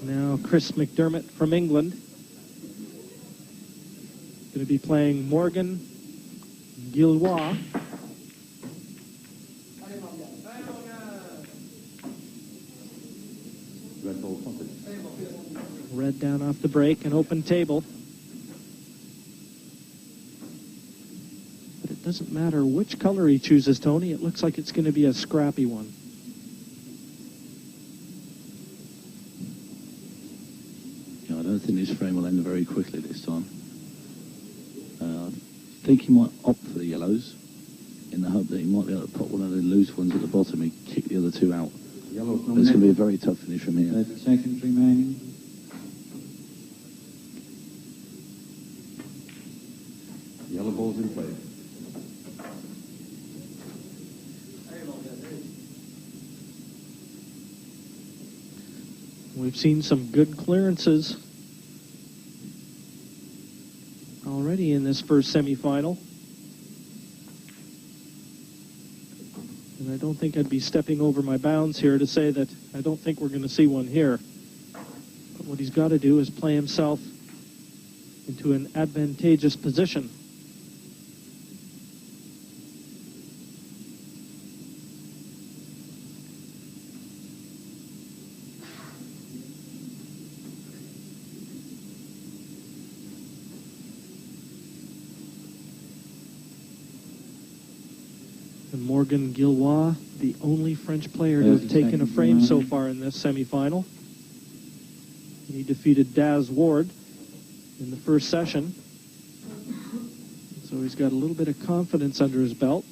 Now Chris McDermott from England. Going to be playing Morgan Gillois. Red ball potted. Red down off the break, an open table. But it doesn't matter which color he chooses, Tony. It looks like it's going to be a scrappy one. I don't think this frame will end very quickly this time. I think he might opt for the yellows in the hope that he might be able to put one of the loose ones at the bottom and kick the other 2 out. Yellow's It's going to be a very tough finish from here. 30 seconds remaining. Yellow ball's in play. We've seen some good clearances already in this first semifinal. And I don't think I'd be stepping over my bounds here to say that I don't think we're going to see one here. But what he's got to do is play himself into an advantageous position. And Morgan Gillois, the only French player to have taken a frame so far in this semifinal. He defeated Daz Ward in the first session. So he's got a little bit of confidence under his belt.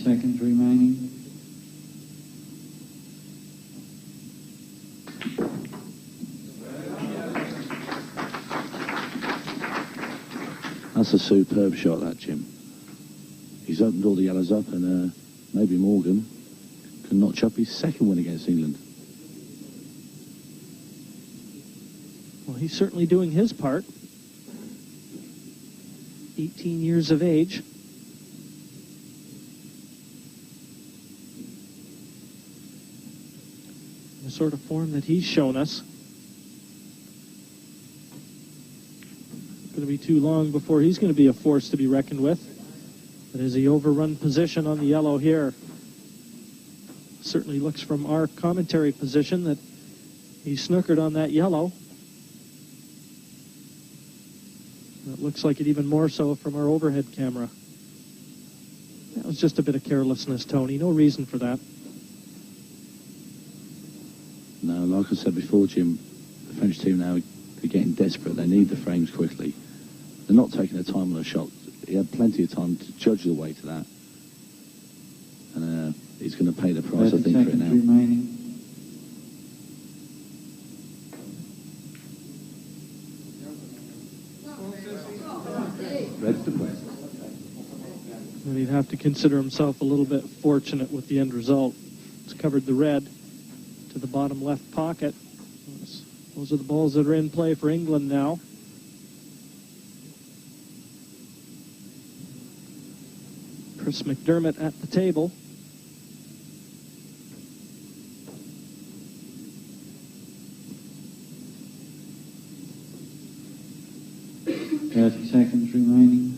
Seconds remaining. That's a superb shot, that, Jim. He's opened all the yellows up, and maybe Morgan can notch up his second win against England. Well, he's certainly doing his part. 18 years of age. The sort of form that he's shown us. It's going to be too long before he's going to be a force to be reckoned with. But as he overrun position on the yellow here, certainly looks from our commentary position that he snookered on that yellow. It looks like it even more so from our overhead camera. That was just a bit of carelessness, Tony. No reason for that. No, like I said before, Jim, the French team now, they're getting desperate. They need the frames quickly. They're not taking their time on a shot. He had plenty of time to judge the way to that. And he's going to pay the price, I think, for it now. Remaining. Red to play. And he'd have to consider himself a little bit fortunate with the end result. It's covered the red to the bottom left pocket. Those are the balls that are in play for England now. Chris McDermott at the table. Seconds remaining.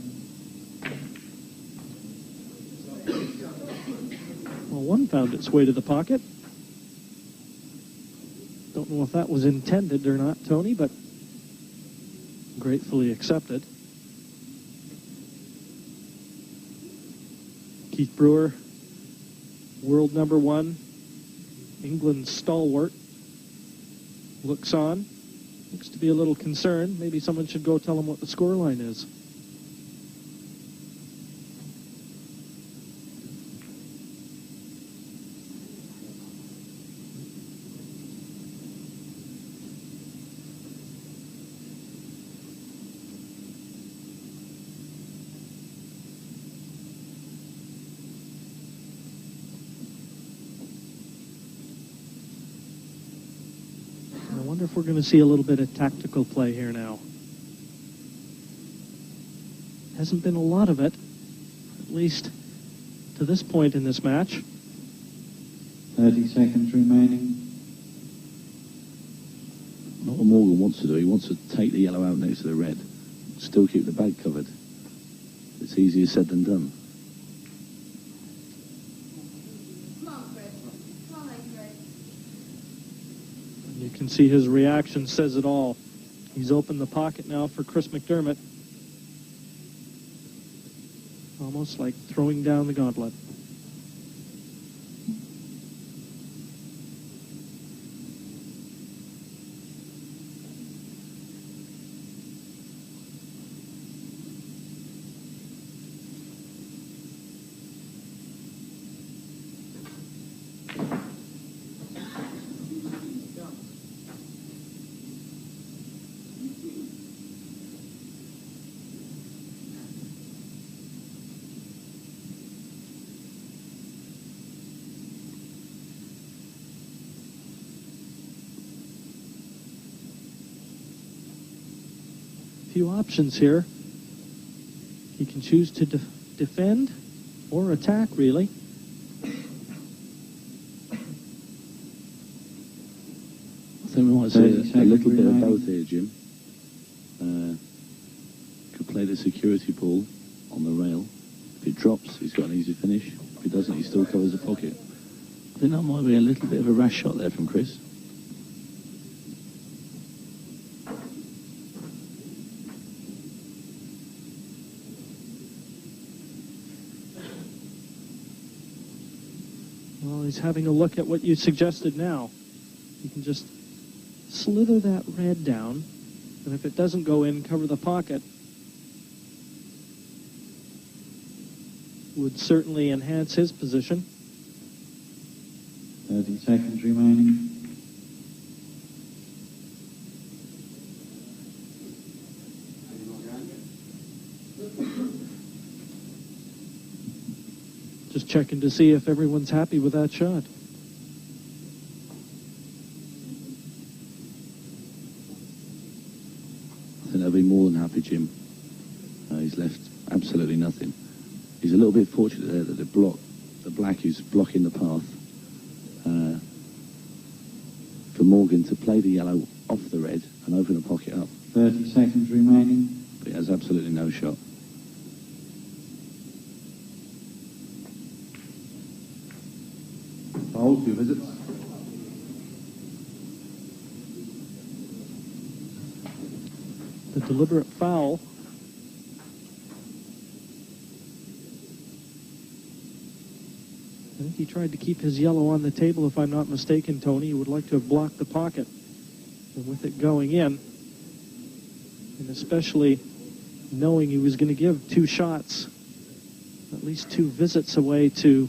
Well, one found its way to the pocket. Don't know if that was intended or not, Tony, but gratefully accepted. Keith Brewer, world number one, England's stalwart, looks on. Looks to be a little concerned. Maybe someone should go tell him what the scoreline is. I wonder if we're going to see a little bit of tactical play here now. Hasn't been a lot of it, at least to this point in this match. 30 seconds remaining. Not what Morgan wants to do. He wants to take the yellow out next to the red. Still keep the bag covered. It's easier said than done. You can see his reaction says it all. He's opened the pocket now for Chris McDermott. Almost like throwing down the gauntlet. few options here. He can choose to defend or attack, really. I think we might see a little bit of both here, Jim. Could play the security ball on the rail. If it drops, he's got an easy finish. If it doesn't, he still covers the pocket. I think that might be a little bit of a rash shot there from Chris. Well, he's having a look at what you suggested now. You can just slither that red down, and if it doesn't go in, cover the pocket. Would certainly enhance his position. 30 seconds remaining. Just checking to see if everyone's happy with that shot. I think they'll be more than happy, Jim. He's left absolutely nothing. He's a little bit fortunate there that the black is blocking the path for Morgan to play the yellow off the red and open the pocket up. 30 seconds remaining. But he has absolutely no shot. Foul, 2 visits. The deliberate foul. I think he tried to keep his yellow on the table, if I'm not mistaken, Tony. He would like to have blocked the pocket. And with it going in, and especially knowing he was going to give 2 shots, at least 2 visits away to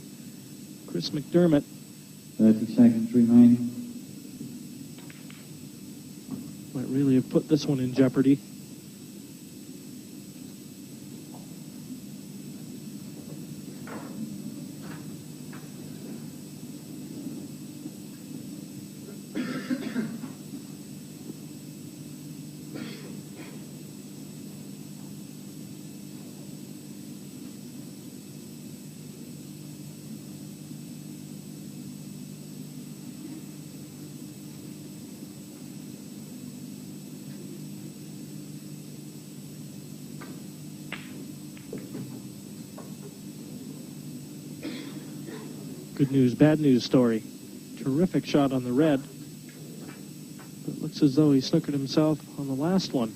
Chris McDermott. 30 seconds remaining. Might really have put this one in jeopardy. Good news, bad news story. Terrific shot on the red. But it looks as though he snookered himself on the last one.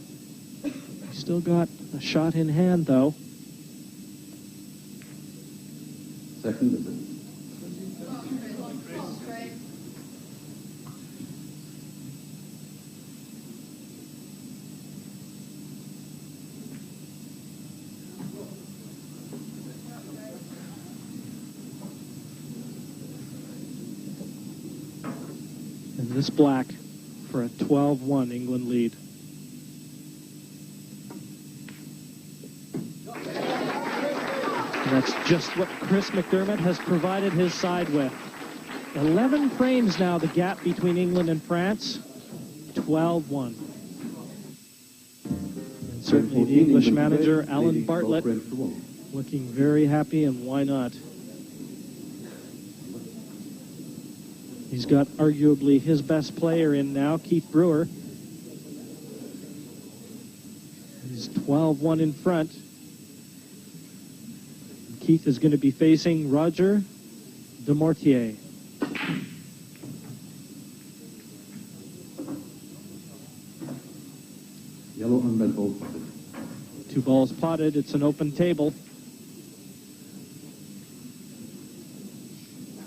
He's still got a shot in hand, though. Second visit. And this black for a 12-1 England lead. And that's just what Chris McDermott has provided his side with. 11 frames now, the gap between England and France. 12-1. And certainly the English manager, Alan Bartlett, looking very happy, and why not? He's got arguably his best player in now, Keith Brewer. He's 12-1 in front. Keith is going to be facing Roger Demortier. Yellow and red ball potted. 2 balls potted. It's an open table.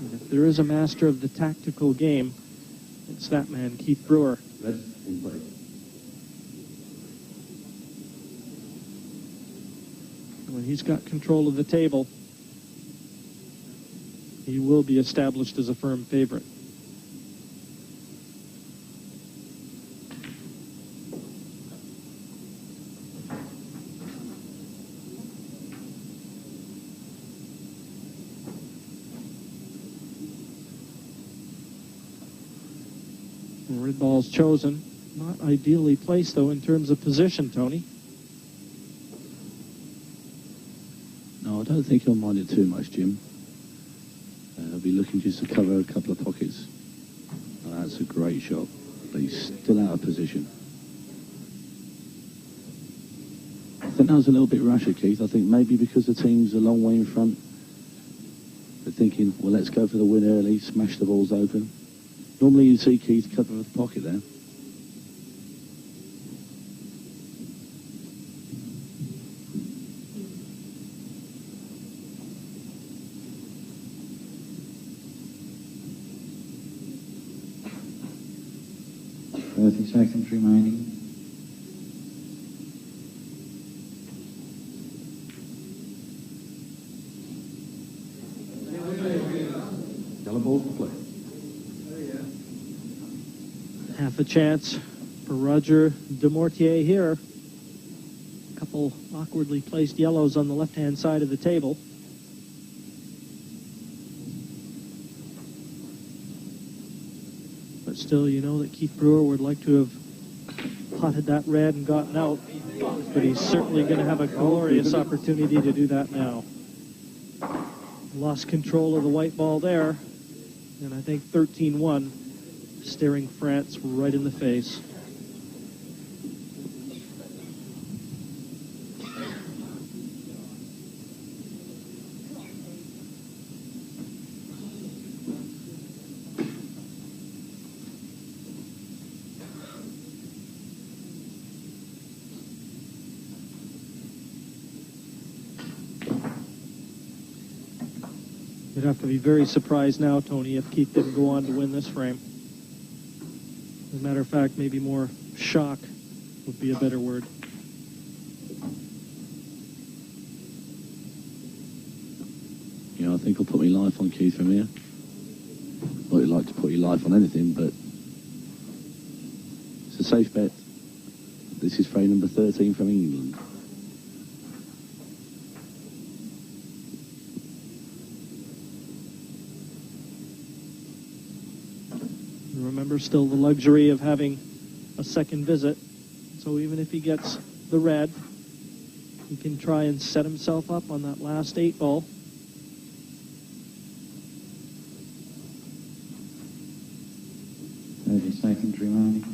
And if there is a master of the tactical game, it's that man, Keith Brewer. Red in play. When he's got control of the table, he will be established as a firm favorite. Red ball's chosen. Not ideally placed, though, in terms of position, Tony. I don't think he'll mind it too much, Jim. He'll be looking just to cover a couple of pockets. Oh, that's a great shot, but he's still out of position. I think that was a little bit rash of Keith. I think maybe because the team's a long way in front, they're thinking, well, let's go for the win early, smash the balls open. Normally you'd see Keith cover the pocket there. Seconds remaining. Yellow ball to play. Half a chance for Roger Demortier here. A couple awkwardly placed yellows on the left-hand side of the table. But still, you know that Keith Brewer would like to have potted that red and gotten out. But he's certainly going to have a glorious opportunity to do that now. Lost control of the white ball there. And I think 13-1, staring France right in the face. You'd have to be very surprised now, Tony, if Keith didn't go on to win this frame. As a matter of fact, maybe more shock would be a better word. Yeah, I think I'll put my life on Keith from here. Not you'd like to put your life on anything, but it's a safe bet. This is frame number 13 from England. Remember, still the luxury of having a second visit. So even if he gets the red, he can try and set himself up on that last 8 ball. Seconds remaining.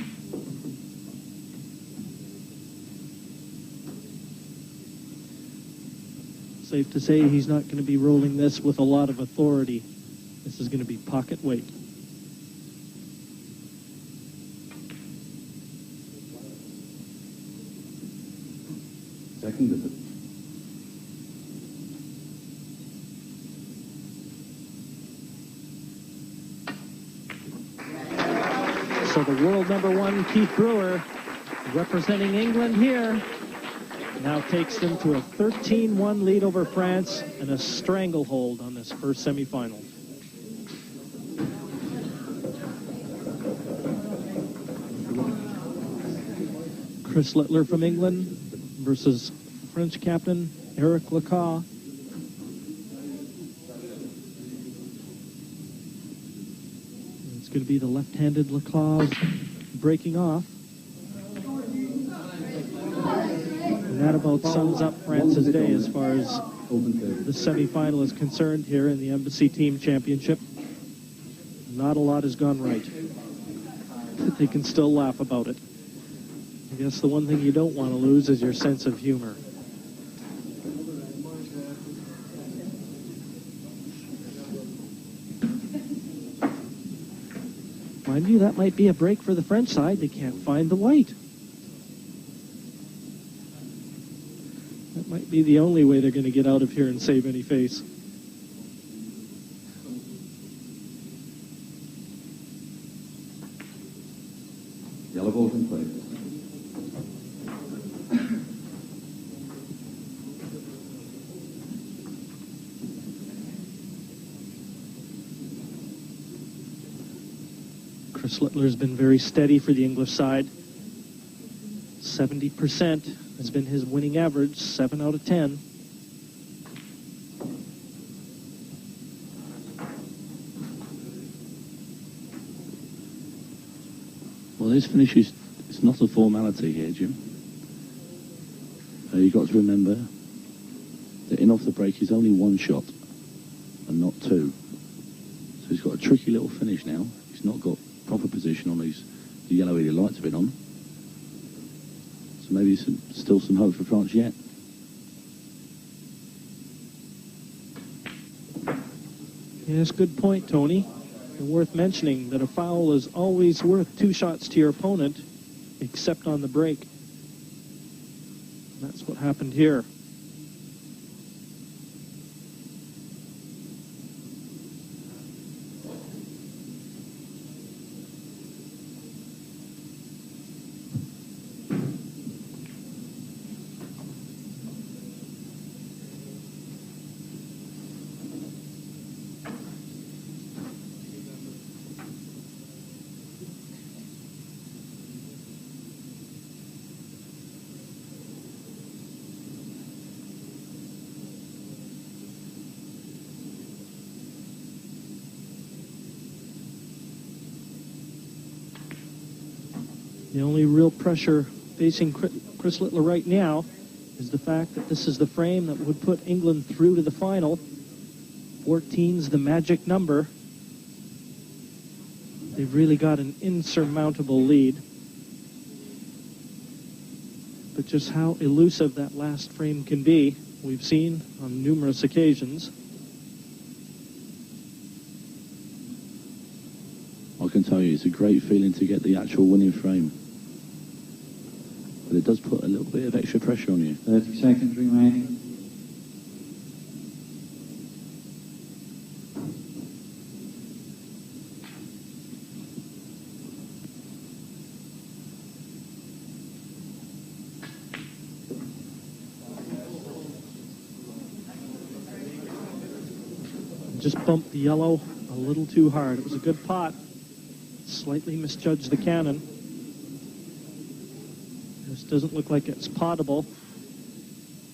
Safe to say he's not going to be rolling this with a lot of authority. This is going to be pocket weight. Second visit. So the world number 1, Keith Brewer, representing England here, now takes them to a 13-1 lead over France and a stranglehold on this first semifinal. Chris Littler from England versus French captain Eric Lecoq. It's going to be the left-handed Lecoq breaking off. And that about sums up France's day as far as the semifinal is concerned here in the Embassy Team Championship. Not a lot has gone right. But they can still laugh about it. I guess the one thing you don't want to lose is your sense of humor. Mind you, that might be a break for the French side. They can't find the white. That might be the only way they're going to get out of here and save any face. Yellow ball in play. Chris Littler's been very steady for the English side. 70% has been his winning average, 7 out of 10. Well, this finish is it's not a formality here, Jim. You've got to remember, The in off the break is only one shot and not two. So he's got a tricky little finish now. He's not got proper position on the yellow he lights have been on. So maybe still some hope for France yet. Yes, good point, Tony. And worth mentioning that a foul is always worth 2 shots to your opponent, except on the break. That's what happened here. The only real pressure facing Chris Littler right now is the fact that this is the frame that would put England through to the final. 14's the magic number. They've really got an insurmountable lead. But just how elusive that last frame can be, we've seen on numerous occasions. I can tell you, it's a great feeling to get the actual winning frame. But it does put a little bit of extra pressure on you. 30 seconds remaining. Just bumped the yellow a little too hard. It was a good pot. Slightly misjudged the cannon. This doesn't look like it's potable,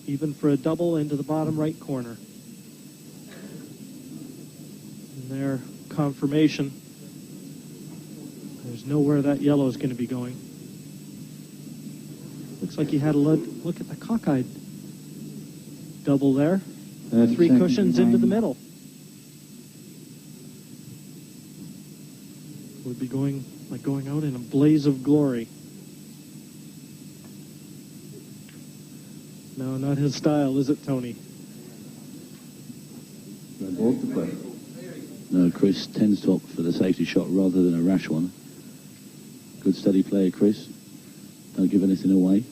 even for a double into the bottom right corner. And there, confirmation. There's nowhere that yellow is going to be going. Looks like he had a look at the cockeyed double there. 3 cushions into the middle. Would be going out in a blaze of glory. No, not his style, is it, Tony? Red ball to play. No, Chris tends to opt for the safety shot rather than a rash one. Good steady player, Chris. Don't give anything away.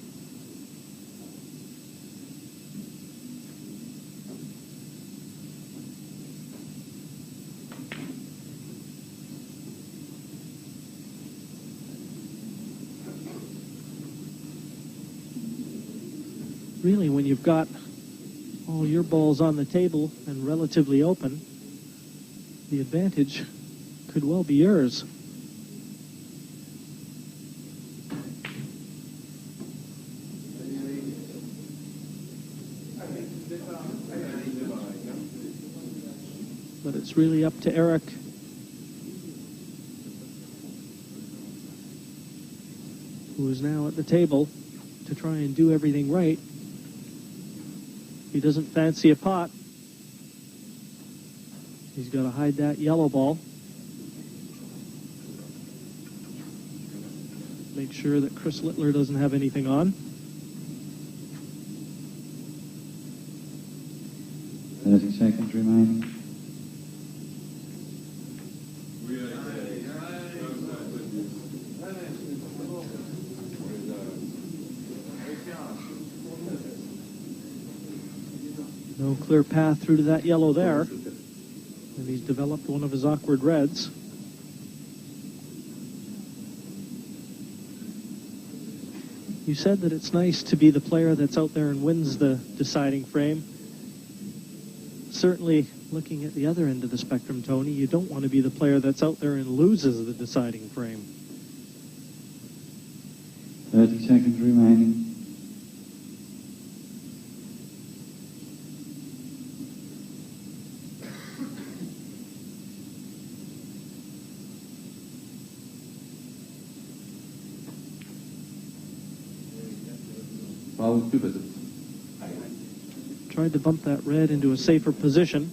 Really, when you've got all your balls on the table and relatively open, the advantage could well be yours. But it's really up to Eric. Who is now at the table to try and do everything right. He doesn't fancy a pot. He's got to hide that yellow ball. Make sure that Chris Littler doesn't have anything on. 30 seconds remaining. No clear path through to that yellow there. And he's developed one of his awkward reds. You said that it's nice to be the player that's out there and wins the deciding frame. Certainly, looking at the other end of the spectrum, Tony, you don't want to be the player that's out there and loses the deciding frame. 30 seconds remaining. Foul, 2 visits. Tried to bump that red into a safer position.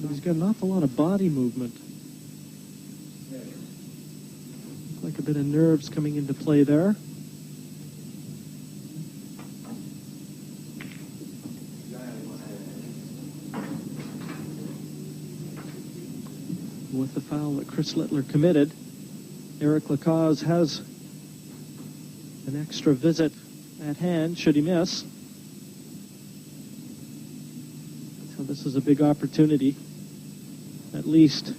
But he's got an awful lot of body movement. Looks like a bit of nerves coming into play there. With the foul that Chris Littler committed, Eric Lacaz has an extra visit at hand should he miss. So this is a big opportunity, at least,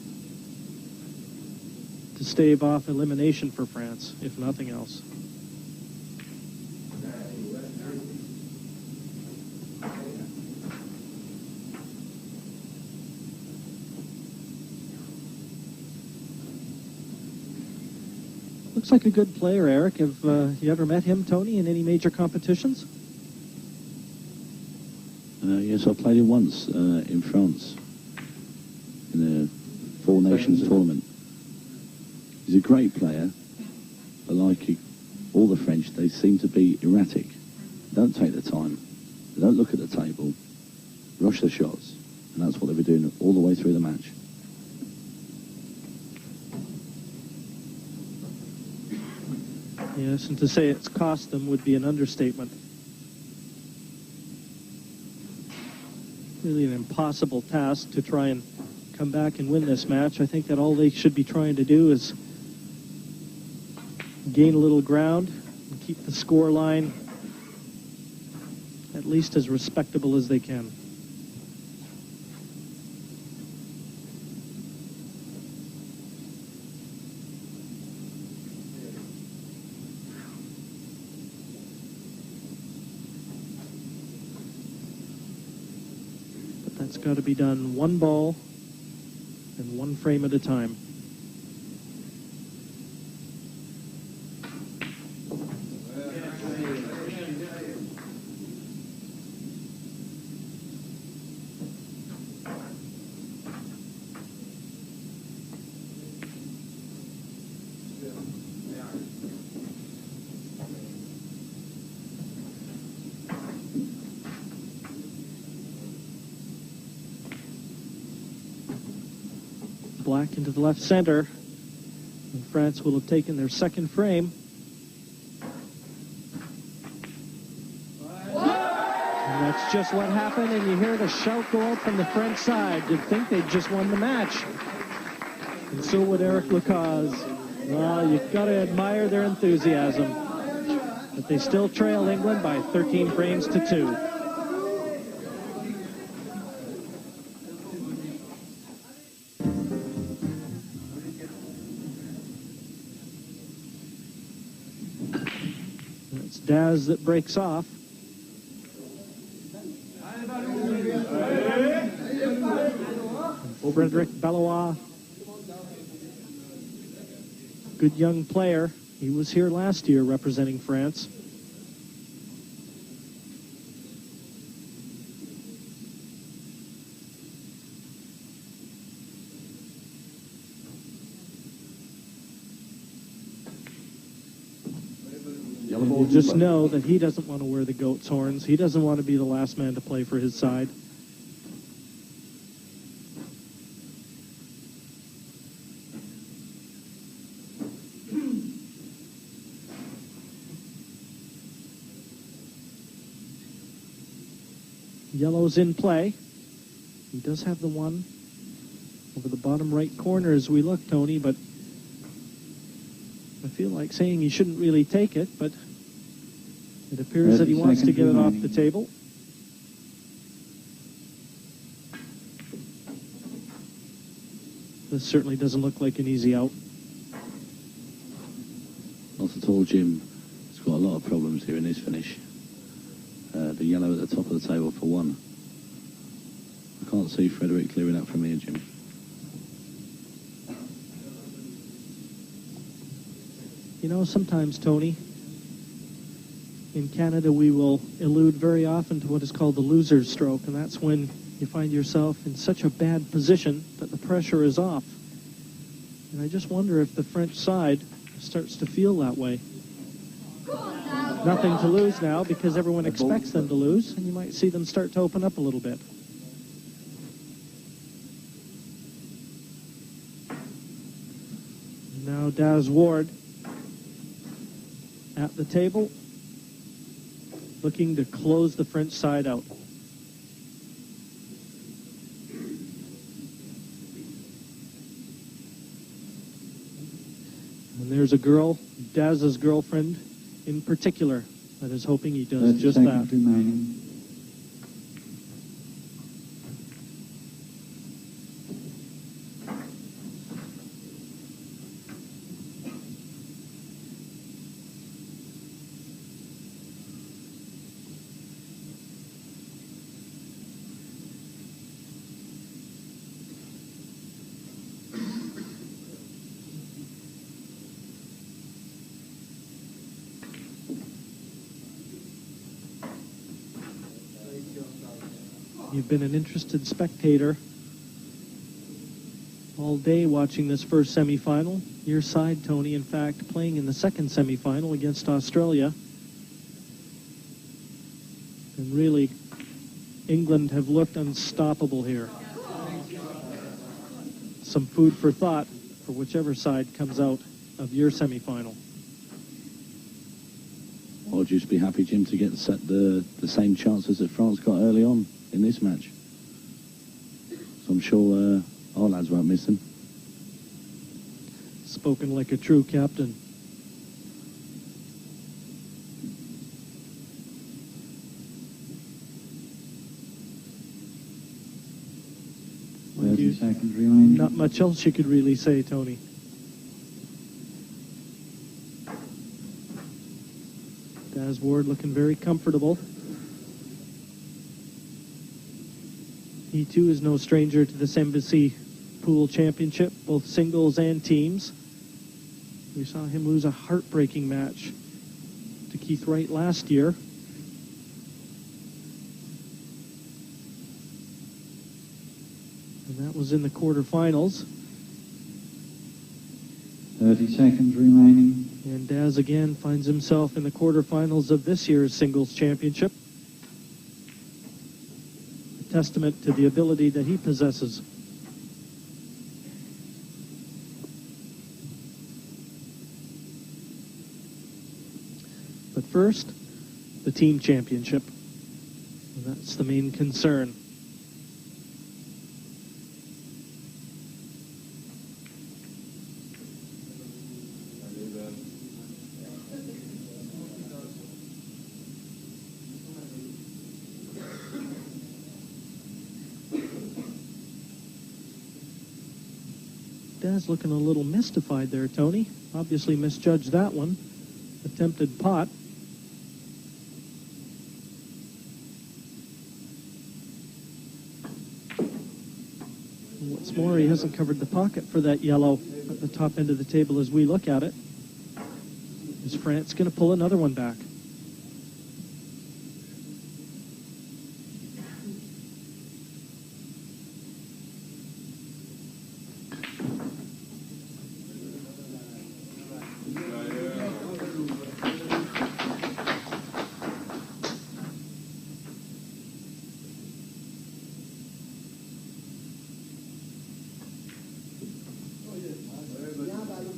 to stave off elimination for France, if nothing else. Looks like a good player, Eric. Have you ever met him, Tony, in any major competitions? Yes, I played him once in France in a Four Nations tournament. He's a great player, but like all the French, they seem to be erratic. They don't take the time. They don't look at the table, rush the shots, and that's what they were doing all the way through the match. Yes, and to say it's cost them would be an understatement. Really an impossible task to try and come back and win this match. I think that all they should be trying to do is gain a little ground and keep the score line at least as respectable as they can. It's got to be done one ball and one frame at a time. Black into the left center. And France will have taken their second frame. And that's just what happened, and you hear the shout go out from the French side. You'd think they'd just won the match. And so would Eric Lacaz. Well, you've got to admire their enthusiasm. But they still trail England by 13 frames to 2. Daz that breaks off. Frederic Bellois. Good young player. He was here last year representing France. You just know that he doesn't want to wear the goat's horns. He doesn't want to be the last man to play for his side. Yellow's in play. He does have the one over the bottom right corner as we look, Tony, but I feel like saying he shouldn't really take it, but it appears that he wants to get it off the table. This certainly doesn't look like an easy out. Not at all, Jim. He's got a lot of problems here in this finish. The yellow at the top of the table for one. I can't see Frederic clearing up from here, Jim. You know, sometimes, Tony, in Canada we will allude very often to what is called the loser's stroke, and that's when you find yourself in such a bad position that the pressure is off. And I just wonder if the French side starts to feel that way. nothing to lose now because everyone expects them to lose, and you might see them start to open up a little bit. Now Daz Ward at the table, looking to close the French side out. And there's a girl, Daz's girlfriend in particular, that is hoping he does 30 just seconds that. remaining. You've been an interested spectator all day watching this first semifinal. Your side, Tony, in fact, playing in the second semifinal against Australia. And really, England have looked unstoppable here. Some food for thought for whichever side comes out of your semifinal. I'll just be happy, Jim, to get the same chances that France got early on in this match. So I'm sure our lads won't miss them. Spoken like a true captain. Thirty seconds remaining. Not much else you could really say, Tony. Daz Ward looking very comfortable. He too is no stranger to this Embassy Pool Championship, both singles and teams. We saw him lose a heartbreaking match to Keith Wright last year. And that was in the quarterfinals. 30 seconds remaining. And Daz again finds himself in the quarterfinals of this year's singles championship. A testament to the ability that he possesses. But first, the team championship. And that's the main concern. Daz looking a little mystified there, Tony. Obviously misjudged that one. Attempted pot. And what's more, he hasn't covered the pocket for that yellow at the top end of the table as we look at it. Is France going to pull another one back?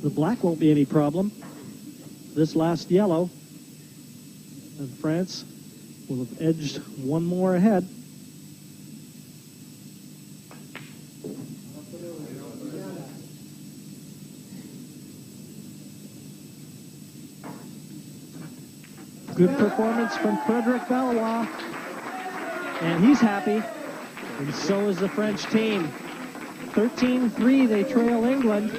The black won't be any problem. This last yellow, and France will have edged one more ahead. Good performance from Frederic Valois, and he's happy, and so is the French team. 13-3, they trail England.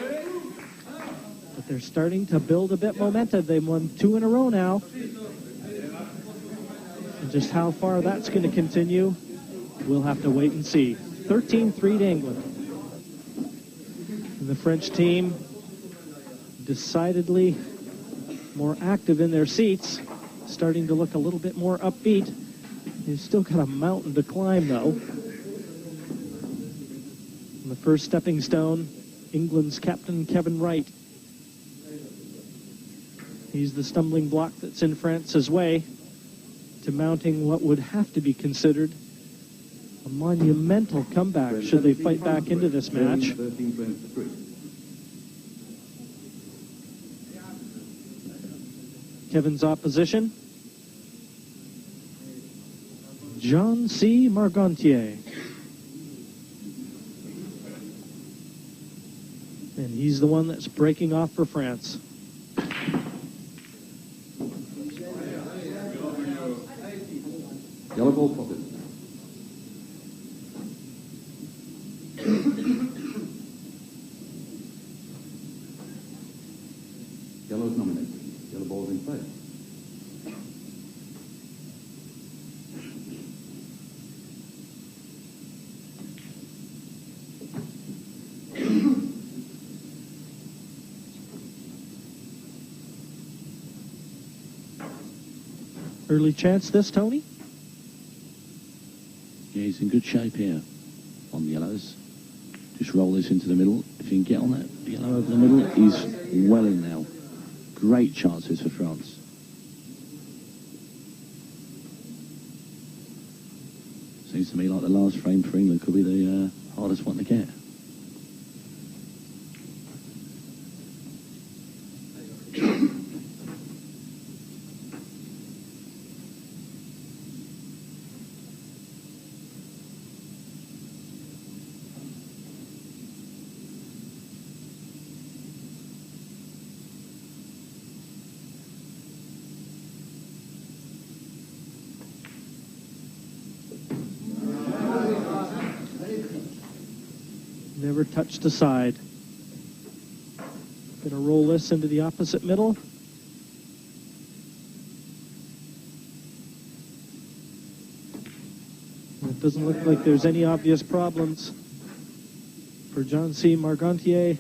But they're starting to build a bit momentum. They've won 2 in a row now. And just how far that's going to continue, we'll have to wait and see. 13-3 to England. And the French team decidedly more active in their seats, starting to look a little bit more upbeat. They've still got a mountain to climb, though. And the first stepping stone, England's captain, Kevin Wright. He's the stumbling block that's in France's way to mounting what would have to be considered a monumental comeback should they fight back into this match. 13 frames to 3. Kevin's opposition, John C. Margontier. And he's the one that's breaking off for France. Yellow ball spotted. Yellow's nominated. Yellow ball's in play. Early chance this, Tony? Yeah, he's in good shape here on the yellows. Just roll this into the middle. If you can get on that yellow over the middle, he's well in now. Great chances for France. Seems to me like the last frame for England could be the hardest one to get. Never touched aside. Gonna roll this into the opposite middle. It doesn't look like there's any obvious problems for John C. Margontier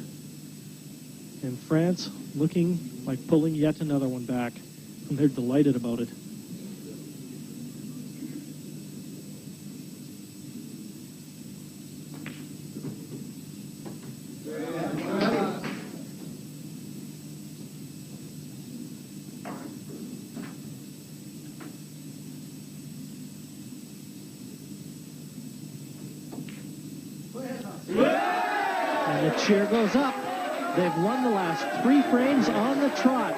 and France, looking like pulling yet another one back, and they're delighted about it. And the cheer goes up. They've won the last 3 frames on the trot,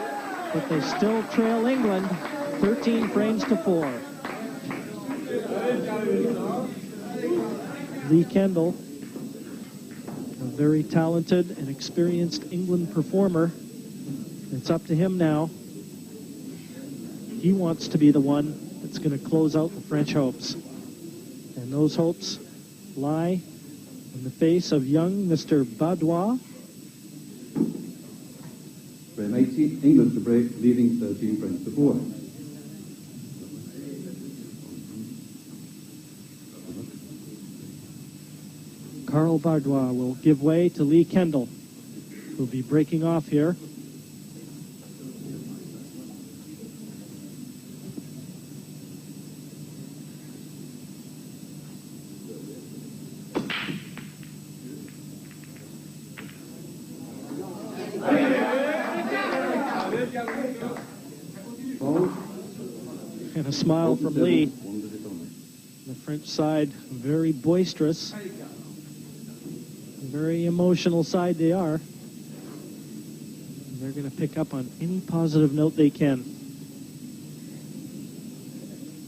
but they still trail England 13 frames to 4. Lee Kendall, a very talented and experienced England performer. It's up to him now. He wants to be the one that's going to close out the French hopes. And those hopes lie in the face of young Mr. Badois. Frame 18, England to break, leading 13 frames to 4. Carl Badois will give way to Lee Kendall, who'll be breaking off here. And a smile from Lee. The French side, very boisterous. Very emotional side they are. They're going to pick up on any positive note they can.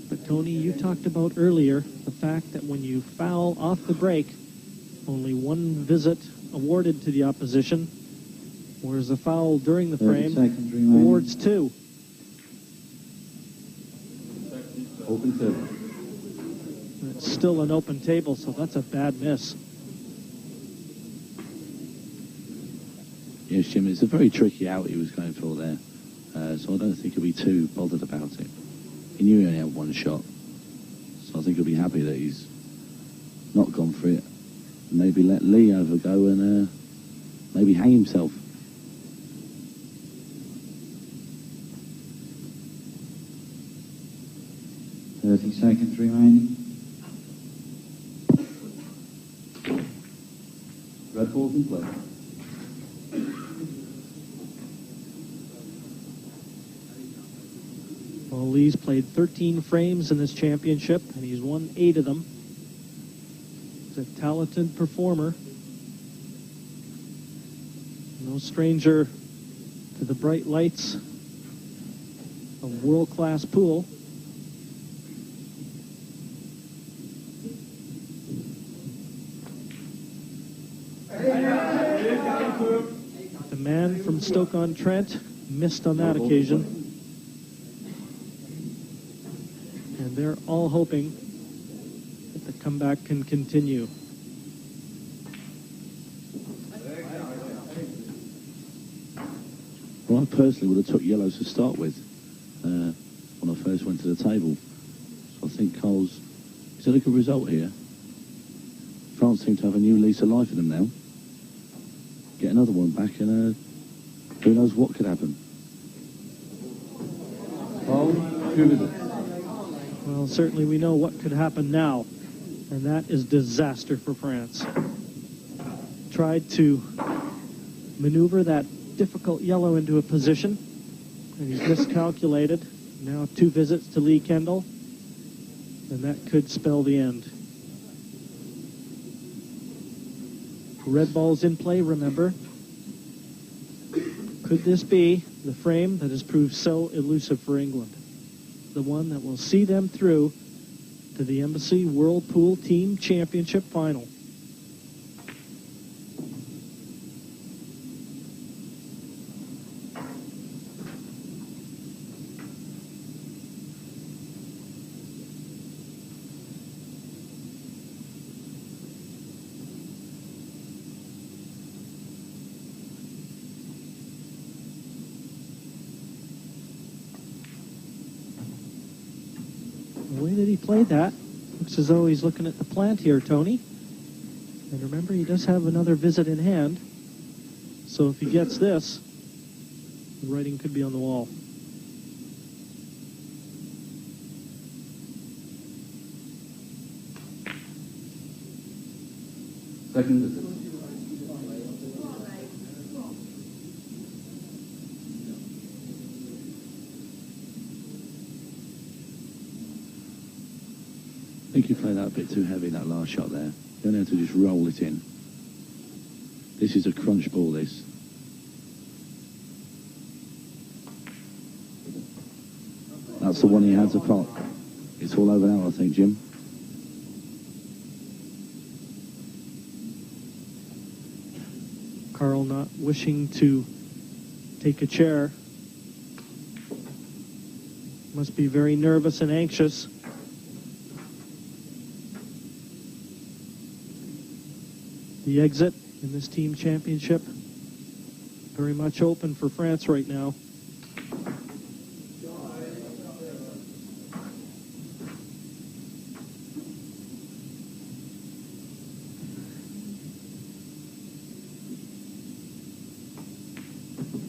But Tony, you talked about earlier the fact that when you foul off the break, only one visit awarded to the opposition, whereas a foul during the frame awards 2. Open table. It's still an open table, so that's a bad miss. Yes, Jim, it's a very tricky out he was going for there. So I don't think he'll be too bothered about it. He knew he only had one shot. So I think he'll be happy that he's not gone for it. Maybe let Lee have a go and maybe hang himself. Seconds remaining. Red ball's in play. Well, Lee's played 13 frames in this championship, and he's won 8 of them. He's a talented performer. No stranger to the bright lights of world-class pool. The man from Stoke-on-Trent missed on that occasion. And they're all hoping that the comeback can continue. Well, I personally would have took yellows to start with when I first went to the table. So I think Cole's had a good result here. France seem to have a new lease of life in them now. Get another one back, and who knows what could happen. Well, certainly we know what could happen now, and that is disaster for France. Tried to maneuver that difficult yellow into a position, and he's miscalculated. Now 2 visits to Lee Kendall, and that could spell the end. Red ball's in play, remember. Could this be the frame that has proved so elusive for England? The one that will see them through to the Embassy World Pool Team Championship Final. The way that he played that, looks as though he's looking at the plant here, Tony. And remember, he does have another visit in hand. So if he gets this, the writing could be on the wall. Second visit. I think you played that a bit too heavy, that last shot there. You don't have to just roll it in. This is a crunch ball, this. That's the one he had to pot. It's all over now, I think, Jim. Carl not wishing to take a chair. Must be very nervous and anxious. The exit in this team championship very much open for France right now.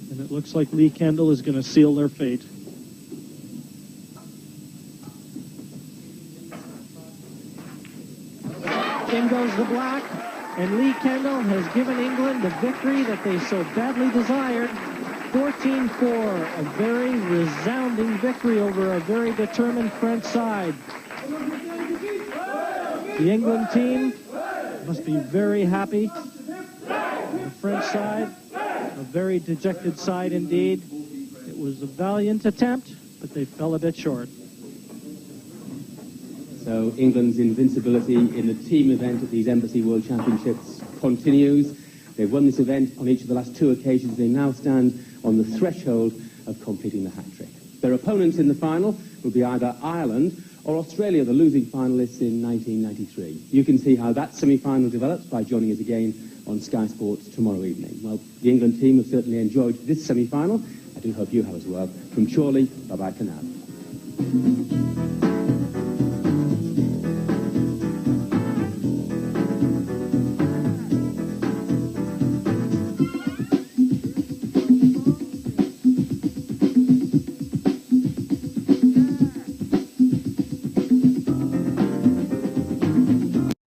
And it looks like Lee Kendall is going to seal their fate. In goes the black. And Lee Kendall has given England the victory that they so badly desired. 14-4, a very resounding victory over a very determined French side. The England team must be very happy. The French side, a very dejected side indeed. It was a valiant attempt, but they fell a bit short. So England's invincibility in the team event at these Embassy World Championships continues. They've won this event on each of the last 2 occasions. They now stand on the threshold of completing the hat-trick. Their opponents in the final will be either Ireland or Australia, the losing finalists in 1993. You can see how that semi-final develops by joining us again on Sky Sports tomorrow evening. Well, the England team have certainly enjoyed this semi-final. I do hope you have as well. From Chorley, bye-bye for now.